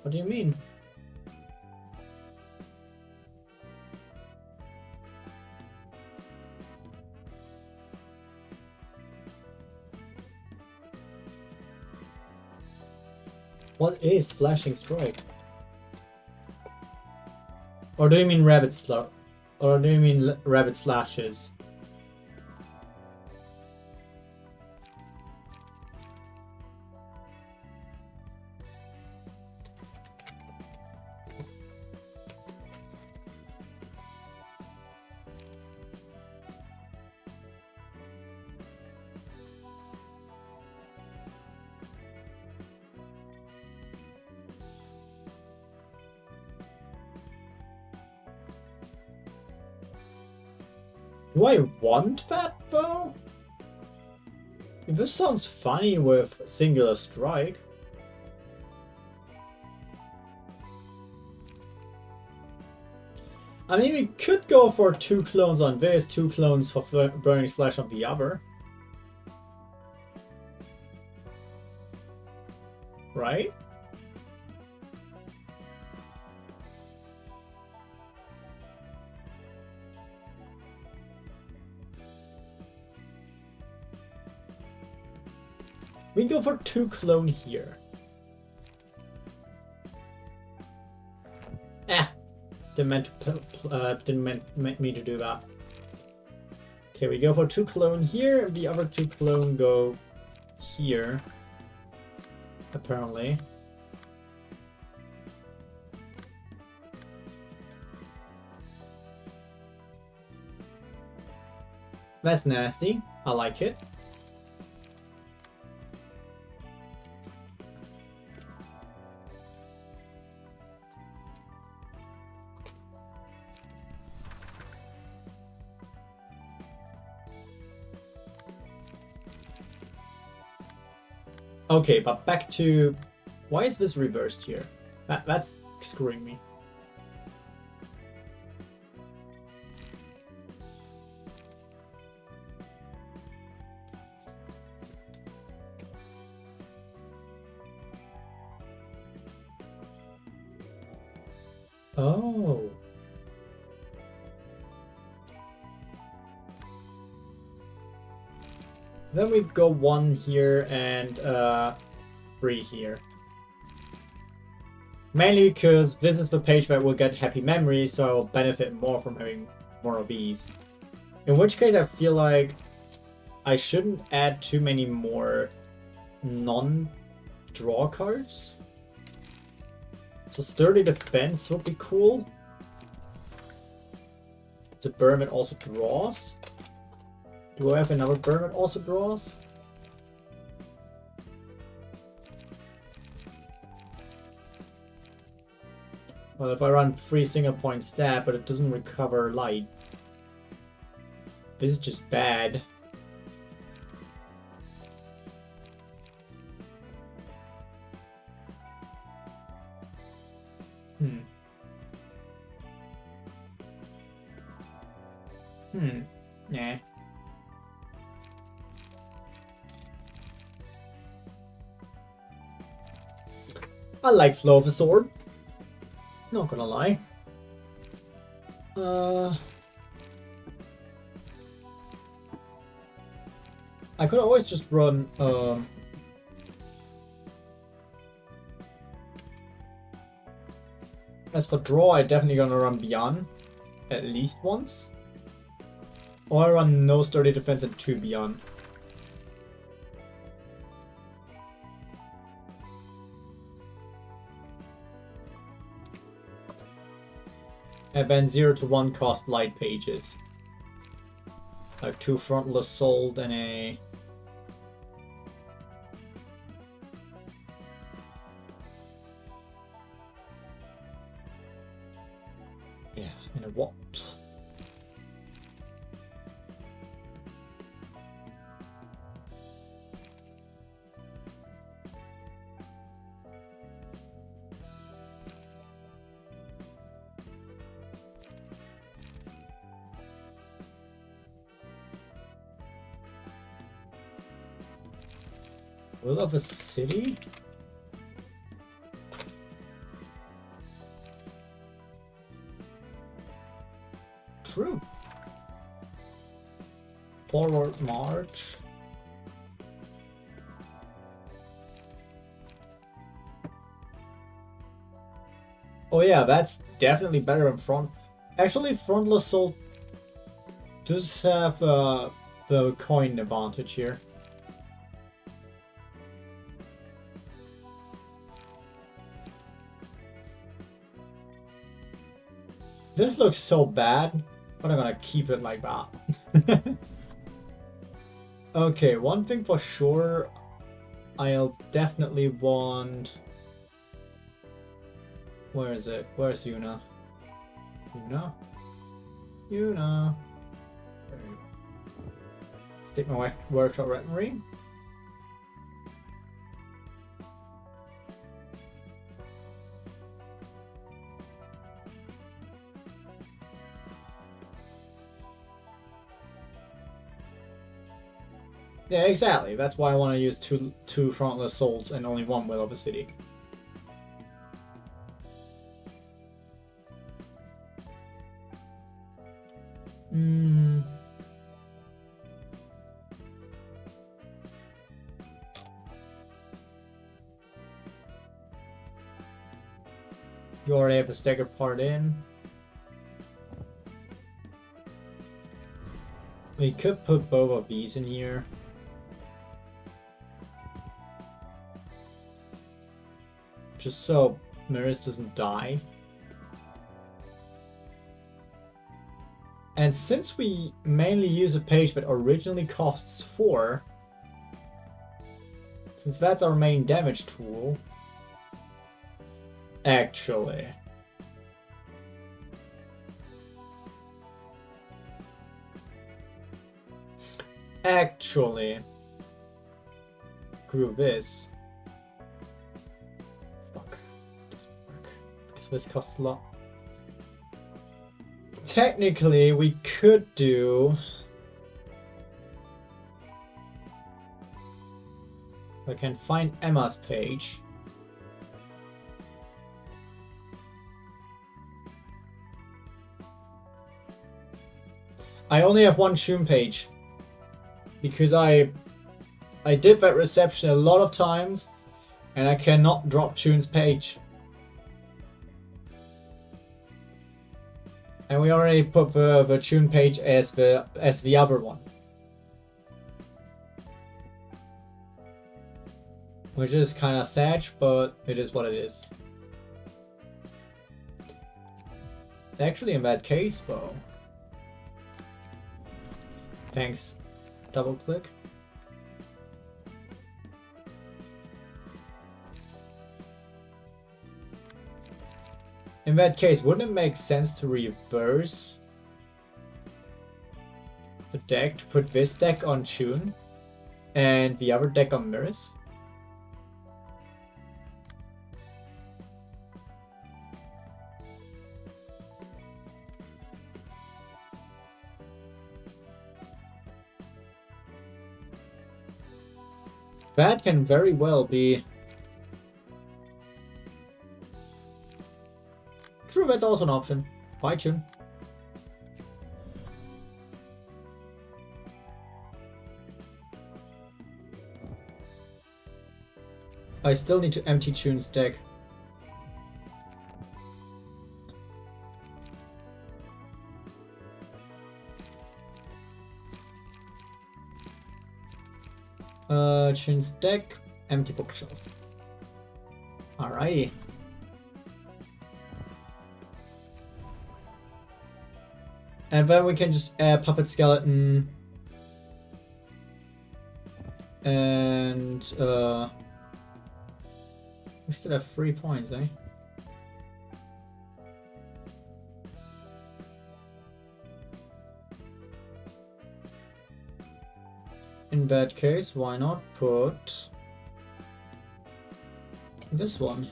Speaker 1: What do you mean? What is flashing strike? Or do you mean rabbit slash? Or do you mean rabbit slashes? Do I want that though? This sounds funny with singular strike. I mean, we could go for 2 clones on this, 2 clones for Burning Flesh on the other. Right? We go for 2 clone here. Didn't meant me to do that. Okay, we go for 2 clone here. The other 2 clone go here. Apparently. That's nasty. I like it. Okay, but back to... Why is this reversed here? That's screwing me. Oh. Then we go 1 here and 3 here. Mainly because this is the page where we'll get happy memories, so I will benefit more from having more of these. In which case I feel like I shouldn't add too many more non-draw cards. So sturdy defense would be cool. It's a burn that also draws. Do I have another burn that also draws? Well, if I run 3 single point stab, but it doesn't recover light. This is just bad. Nah. I like Flow of the Sword. Not gonna lie. I could always just run as for draw, I'm definitely gonna run Beyond at least once. Or I run no sturdy defense and 2 Beyond. And then 0 to 1 cost light pages. Like 2 frontless sold and a... Yeah, and a what? Will of a city? True. Forward march. Oh yeah, that's definitely better than front. Actually, frontless soul does have the coin advantage here. This looks so bad, but I'm gonna keep it like that. Okay, one thing for sure, I'll definitely want... Where is it? Where's Yuna? Yuna? Yuna! There you go. Stick my workshop retinue. Yeah, exactly. That's why I want to use two frontless souls and only 1 will of a city. You already have a staggered part in. We could put both of these in here. Just so Maris doesn't die. And since we mainly use a page that originally costs 4, since that's our main damage tool, actually, screw this. Fuck, doesn't work because this costs a lot. Technically, we could do... I can find Emma's page. I only have 1 Shun page. Because I did that reception a lot of times, and I cannot drop Shun's page. And we already put the Shun page as the other one. Which is kind of sad, but it is what it is. Actually, in that case, though. Thanks. Double click. In that case, wouldn't it make sense to reverse the deck, to put this deck on Tune and the other deck on Mirrors? That can very well be. True, that's also an option. Bye, Tune. I still need to empty Tune's deck. Tune's deck, empty bookshelf. Alrighty. And then we can just add Puppet Skeleton. And we still have 3 points, eh? In that case, why not put this one?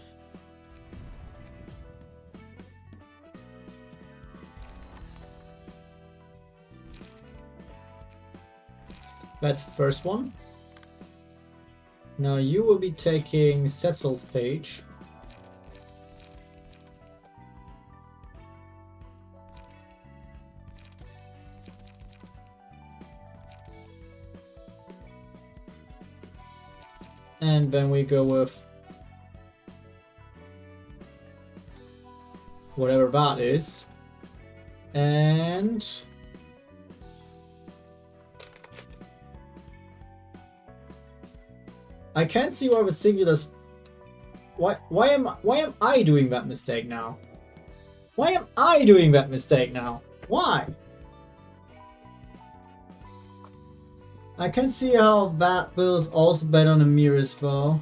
Speaker 1: That's the first one. Now you will be taking Cecil's page. And then we go with whatever that is. And I can't see why the singulars. Why am I doing that mistake now? Why am I doing that mistake now? Why? I can see how that will also bet on a mirrors though.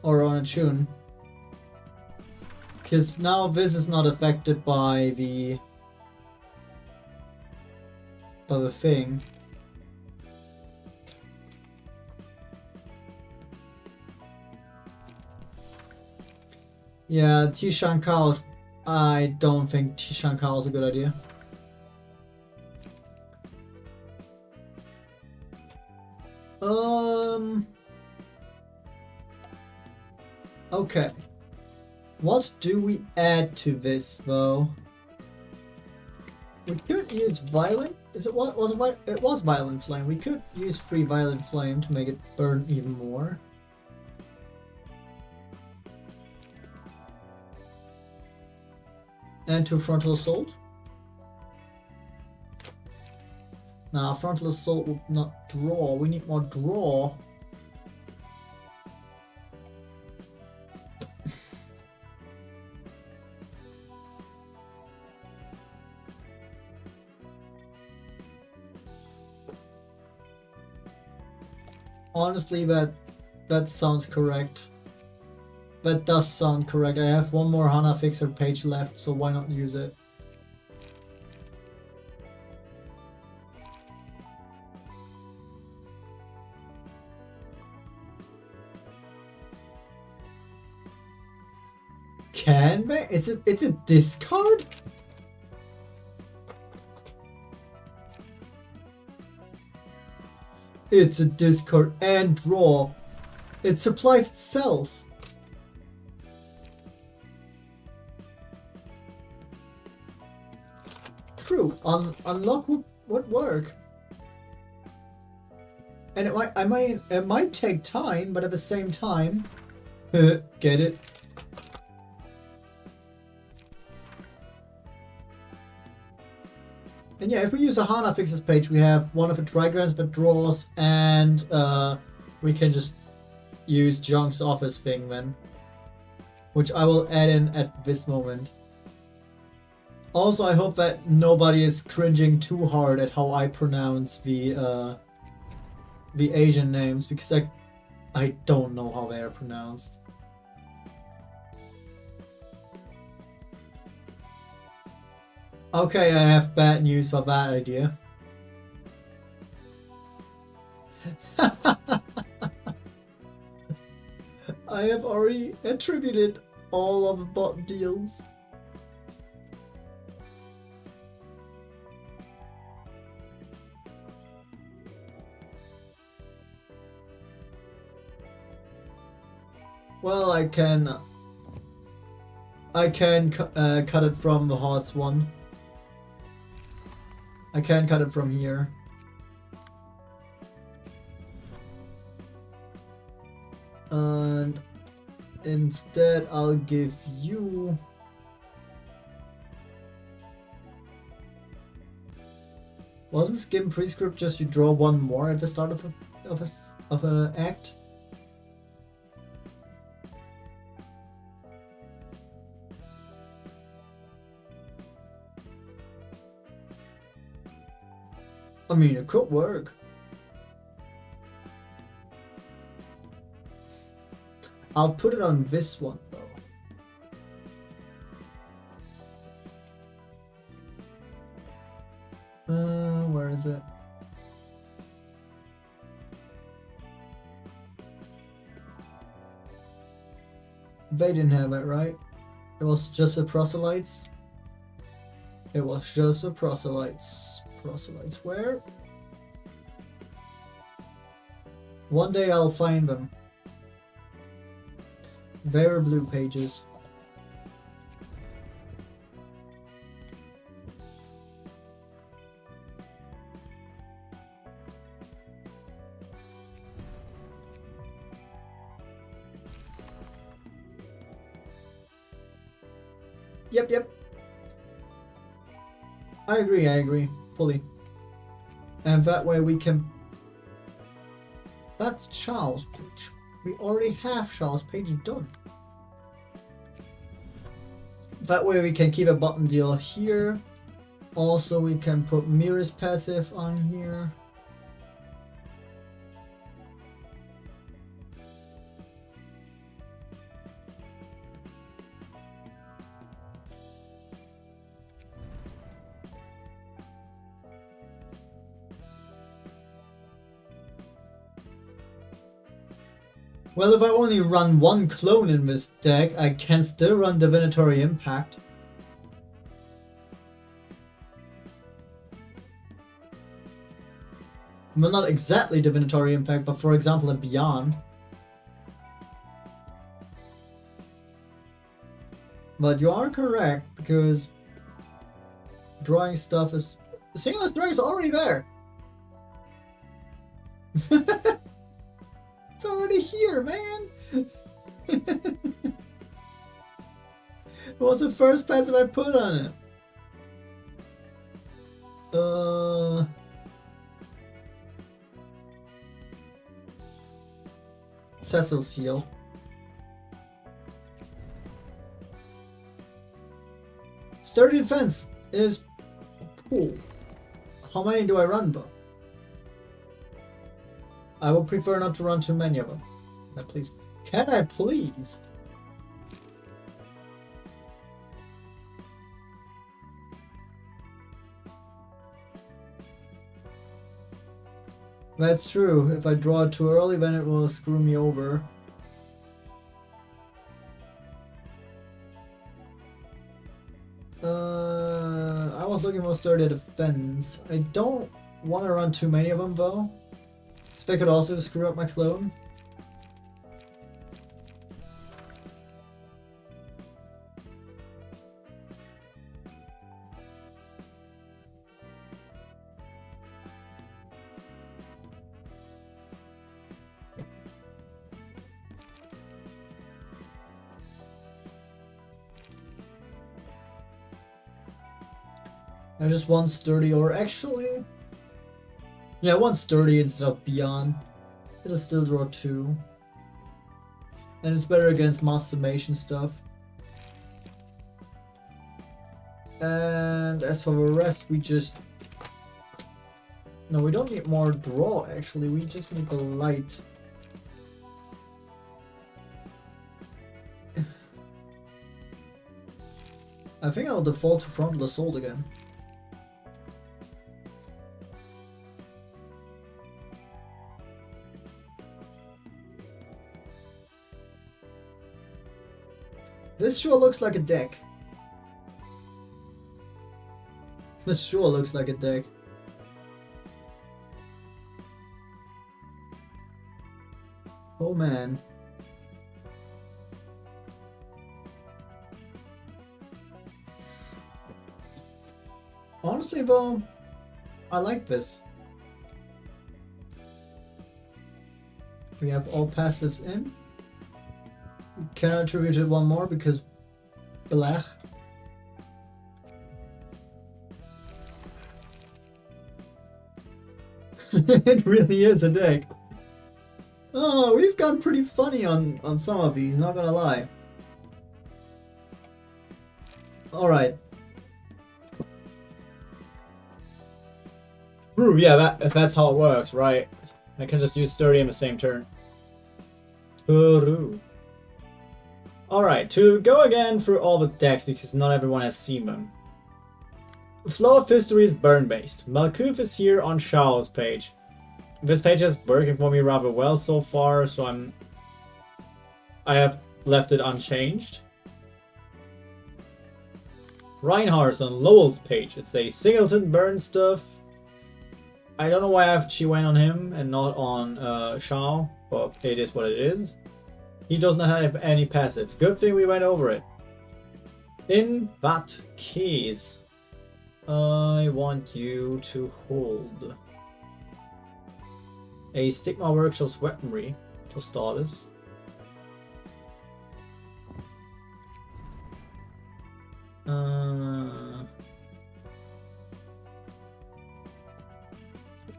Speaker 1: Or on a tune. Because now this is not affected by the thing. Yeah, Tishan Chaos. I don't think Tishan Chaos is a good idea. Okay. What do we add to this though? We could use Violent. It was Violent Flame. We could use free Violent Flame to make it burn even more. And to Frontal Assault. Now, Frontal Assault will not draw. We need more draw. Honestly, that sounds correct. That does sound correct. I have one more Hana Fixer page left, so why not use it? Can be? It's a discard? It's a discard and draw. It supplies itself. True. Unlock would work. And it might take time, but at the same time, get it? And yeah, if we use a Hana Fixes page, we have one of the trigrams that draws, and we can just use Junk's office thing then, which I will add in at this moment. Also, I hope that nobody is cringing too hard at how I pronounce the Asian names, because I don't know how they are pronounced. Okay, I have bad news for that idea. I have already attributed all of the bot deals. Well, I can cut it from the Hearts one. I can cut it from here. And instead I'll give you wasn't skim prescript just you draw one more at the start of a act? I mean, it could work. I'll put it on this one though. Where is it? They didn't have it, right? It was just the proselytes. It was just the proselytes. Proselytes where? One day I'll find them. Very blue pages. Yep. I agree, fully. And that way we can... That's Charles' page. We already have Charles' page done. That way we can keep a button deal here. Also we can put Mira's passive on here. Well, if I only run one clone in this deck, I can still run Divinatory Impact. Well, not exactly Divinatory Impact, but for example, a Beyond. But you are correct, because drawing stuff is... The Singless Drag is already there! It's already here, man! What was the first passive I put on it? Cecil Seal. Sturdy Defense is cool. How many do I run though? I would prefer not to run too many of them. Please. Can I please? That's true. If I draw it too early, then it will screw me over. I was looking for Sturdy Defense. I don't want to run too many of them though. So I could also screw up my clone. I just want Sturdy, or actually... Yeah, I want Sturdy instead of Beyond. It'll still draw 2. And it's better against mass summation stuff. And as for the rest, we just... No, we don't need more draw, actually. We just need the light.
Speaker 2: I think I'll default to Frontal Assault again. This sure looks like a deck. This sure looks like a deck. Oh man. Honestly though, I like this. We have all passives in. Can I attribute it one more because blech. It really is a deck. Oh, we've gone pretty funny on some of these, not gonna lie. Alright.
Speaker 1: Ooh, yeah, that's how it works, right? I can just use sturdy in the same turn. Alright, to go again through all the decks because not everyone has seen them. Flow of History is burn-based. Malkuth is here on Shao's page. This page is working for me rather well so far, so I have left it unchanged. Reinhardt's on Lowell's page. It's a singleton burn stuff. I don't know why she went on him and not on Shao, but it is what it is. He does not have any passives. Good thing we went over it. In that case, I want you to hold a Stigma Workshop's weaponry for starters.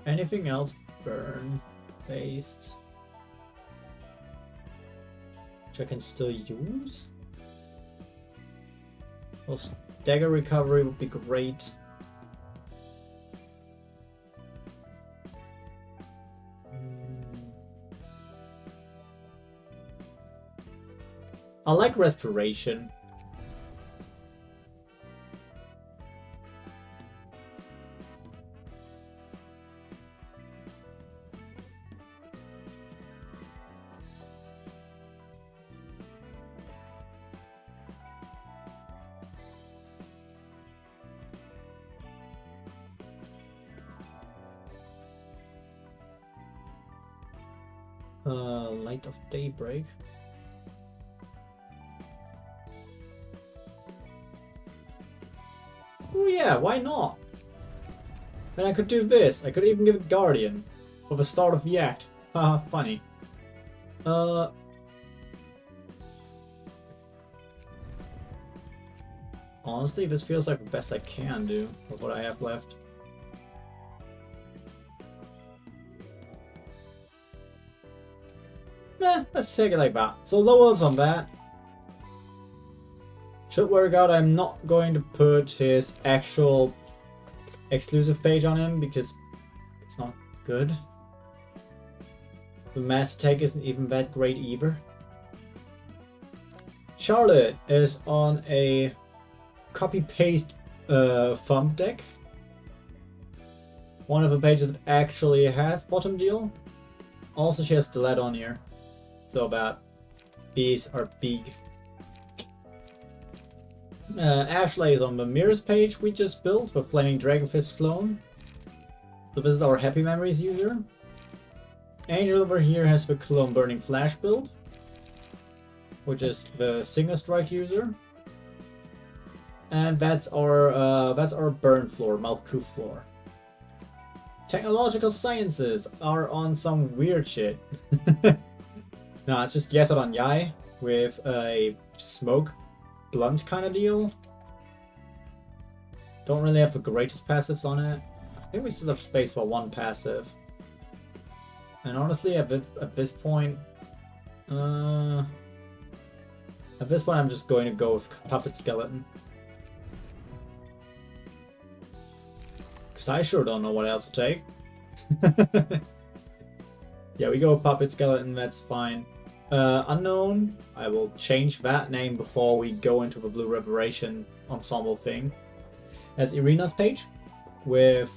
Speaker 1: Anything else burn based which I can still use? Well, stagger recovery would be great. I like respiration. Light of Daybreak. Oh yeah, why not? Then I could do this. I could even give it Guardian for the start of the act. Haha, funny. Honestly, this feels like the best I can do with what I have left. Let's take it like that. So Lowell's on that. Should work out. I'm not going to put his actual exclusive page on him because it's not good. The mass attack isn't even that great either. Charlotte is on a copy-paste thumb deck. One of the pages that actually has bottom deal. Also, she has Stilet on here. So that these are big. Ashley is on the Mirrors page we just built for Flaming Dragonfist clone. So this is our Happy Memories user. Angel over here has the Clone Burning Flash build, which is the Single Strike user. And that's our burn floor, Malkuth floor. Technological Sciences are on some weird shit. No, it's just Yesadon Yai with a smoke blunt kind of deal. Don't really have the greatest passives on it. I think we still have space for one passive. And honestly, at this point, I'm just going to go with Puppet Skeleton. Because I sure don't know what else to take. Yeah, we go with Puppet Skeleton, that's fine. Unknown, I will change that name before we go into the Blue Reverberation ensemble thing. That's Irina's page with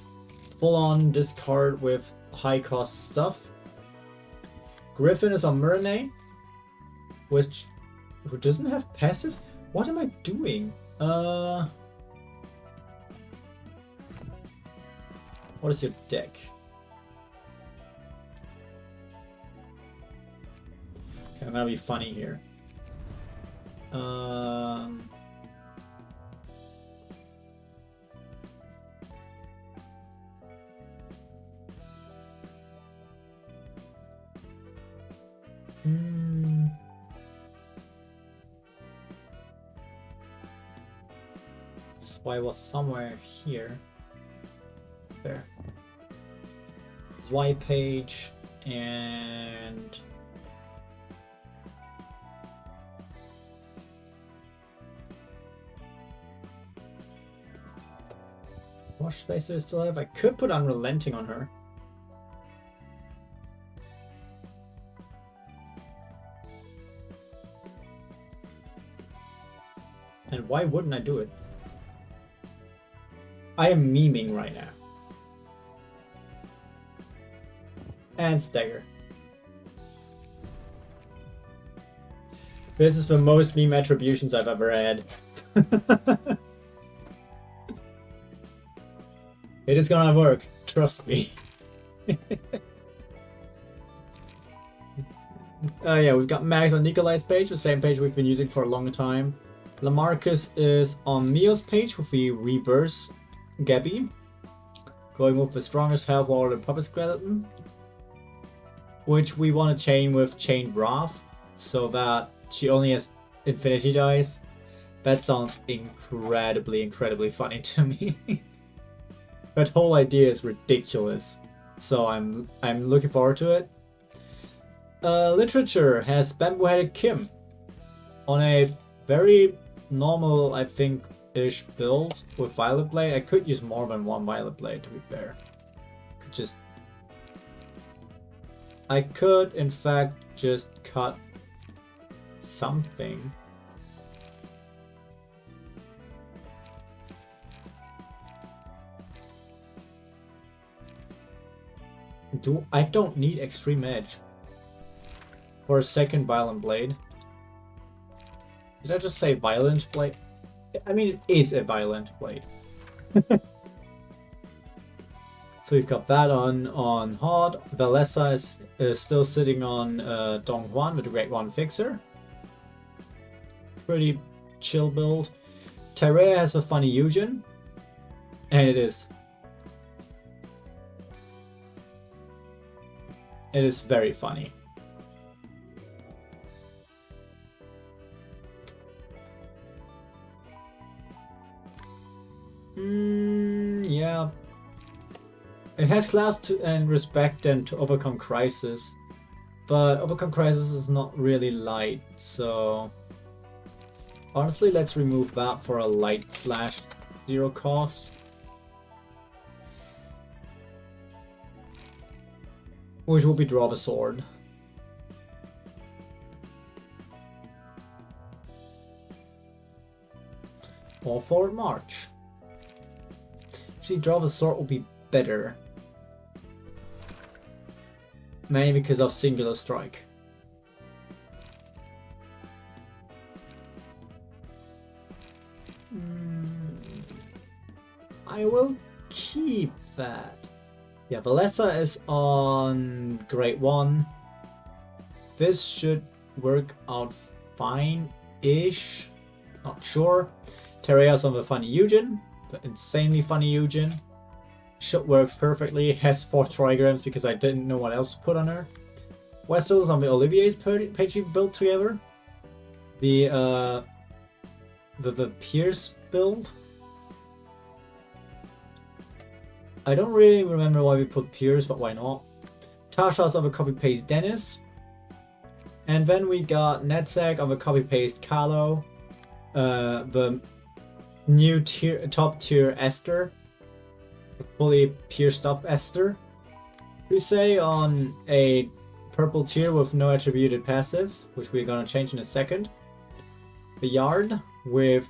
Speaker 1: full-on discard with high-cost stuff. Griffin is on Murine, who doesn't have passives. What am I doing? What is your deck? Okay, I'm gonna be funny here. So I was somewhere here. There. Swipe page and Wash space do I still have? I could put Unrelenting on her. And why wouldn't I do it? I am memeing right now. And Stagger. This is the most meme attributions I've ever had. It is gonna work, trust me. Yeah, we've got Max on Nikolai's page, the same page we've been using for a long time. Lamarcus is on Mio's page with the reverse Gabby, going with the strongest health wall and puppet skeleton, which we want to chain with Chained Wrath, so that she only has infinity dice. That sounds incredibly funny to me. That whole idea is ridiculous, so I'm looking forward to it. Literature has Bamboo-Headed Kim on a very normal, I think, ish build with Violet Blade. I could use more than one Violet Blade, to be fair. I could in fact just cut something. I don't need Extreme Edge for a second Violent Blade. Did I just say Violent Blade? I mean, it is a Violent Blade. So we've got that on hard. Valessa is still sitting on Dong Huan with the Great One Fixer. Pretty chill build. Terrea has a funny Eugen. And it is very funny. Yeah. It has class and respect and to overcome crisis. But overcome crisis is not really light, so honestly let's remove that for a light / 0 cost. Which will be Draw the Sword. Or Forward March. Actually, Draw the Sword will be better. Mainly because of Singular Strike. I will keep that. Yeah, Valessa is on Great One. This should work out fine-ish. Not sure. Terrea's on the funny Eugen. The insanely funny Eugen. Should work perfectly. Has 4 trigrams because I didn't know what else to put on her. Wessel's on the Olivier's page we built together. The Pierce build. I don't really remember why we put Pierce, but why not? Tasha's on the copy-paste Dennis. And then we got Netzek on the copy-paste Kalo. The new top tier Esther. Fully pierced up Esther. Usei on a purple tier with no attributed passives, which we're gonna change in a second. The Yard with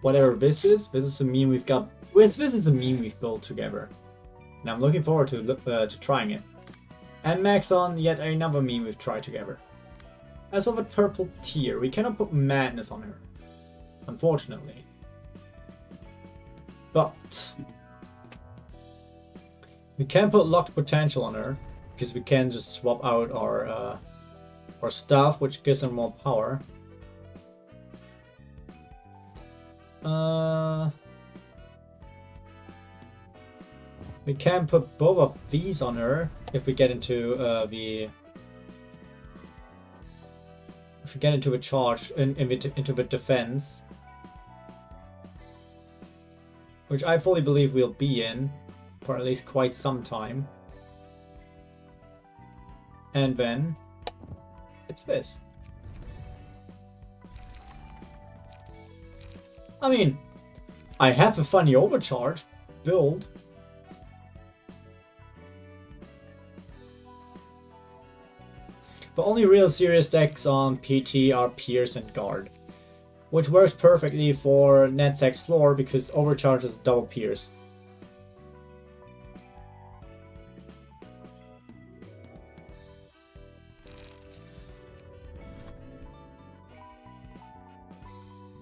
Speaker 1: whatever this is a meme we've got. This is a meme we've built together, and I'm looking forward to trying it. And max on yet another meme we've tried together. As of a purple tier, we cannot put madness on her, unfortunately. But we can put locked potential on her because we can just swap out our stuff, which gives her more power. We can put both of these on her if we get into a charge into the defense, which I fully believe we'll be in for at least quite some time. And then it's this. I mean, I have a funny overcharge build. The only real serious decks on PT are Pierce and Guard, which works perfectly for NetSack's floor because overcharges double Pierce.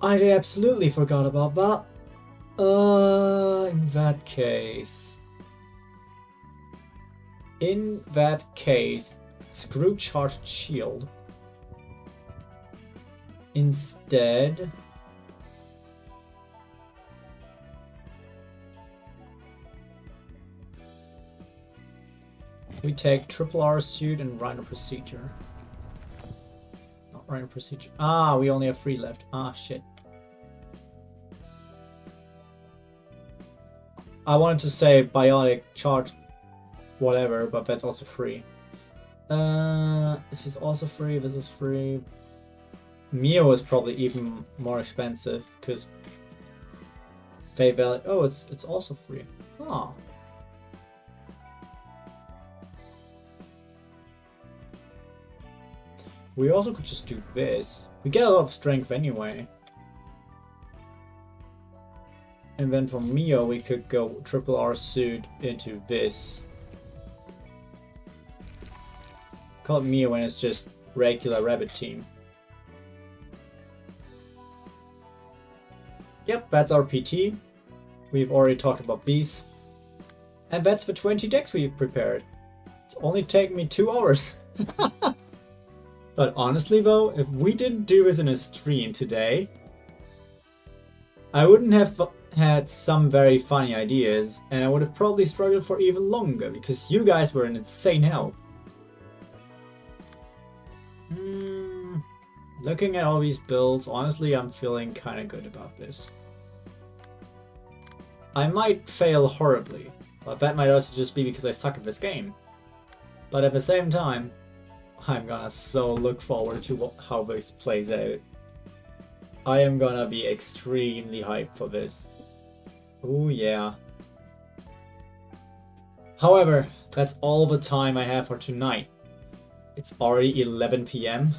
Speaker 1: I absolutely forgot about that. In that case, screw charged shield. Instead, we take triple R suit and Rhino procedure. Not Rhino procedure. Ah, we only have 3 left. Ah, shit. I wanted to say biotic charge whatever, but that's also free. This is also free, this is free. Mio is probably even more expensive because they value. Oh, it's also free. Ah. We also could just do this. We get a lot of strength anyway. And then for Mio, we could go triple R suit into this. Call it Mio when it's just regular rabbit team. Yep, that's our PT. We've already talked about these. And that's the 20 decks we've prepared. It's only taken me 2 hours. But honestly though, if we didn't do this in a stream today, I wouldn't have had some very funny ideas, and I would have probably struggled for even longer because you guys were an insane help. Looking at all these builds, honestly, I'm feeling kind of good about this. I might fail horribly, but that might also just be because I suck at this game. But at the same time, I'm gonna so look forward to how this plays out. I am gonna be extremely hyped for this. Oh yeah. However, that's all the time I have for tonight. It's already 11 PM.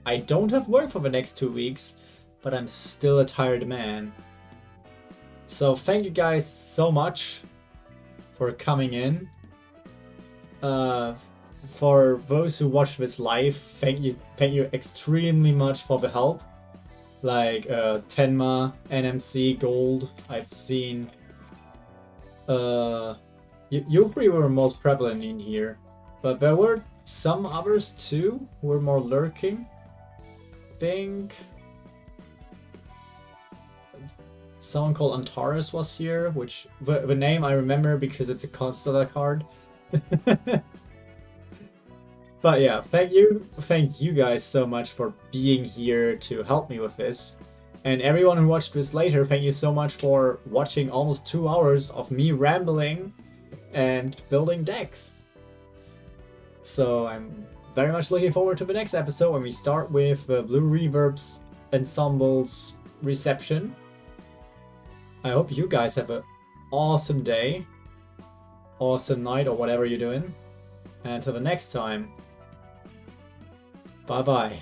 Speaker 1: I don't have work for the next 2 weeks, but I'm still a tired man. So thank you guys so much for coming in. For those who watch this live, thank you extremely much for the help. Like Tenma, NMC, Gold, I've seen. You three were most prevalent in here, but there were some others too who were more lurking. I think someone called Antares was here, which the name I remember because it's a Constellar card. But yeah, thank you guys so much for being here to help me with this. And everyone who watched this later, thank you so much for watching almost 2 hours of me rambling and building decks. So I'm very much looking forward to the next episode when we start with the Blue Reverbs Ensemble's reception. I hope you guys have an awesome day, awesome night, or whatever you're doing. And until the next time, bye bye.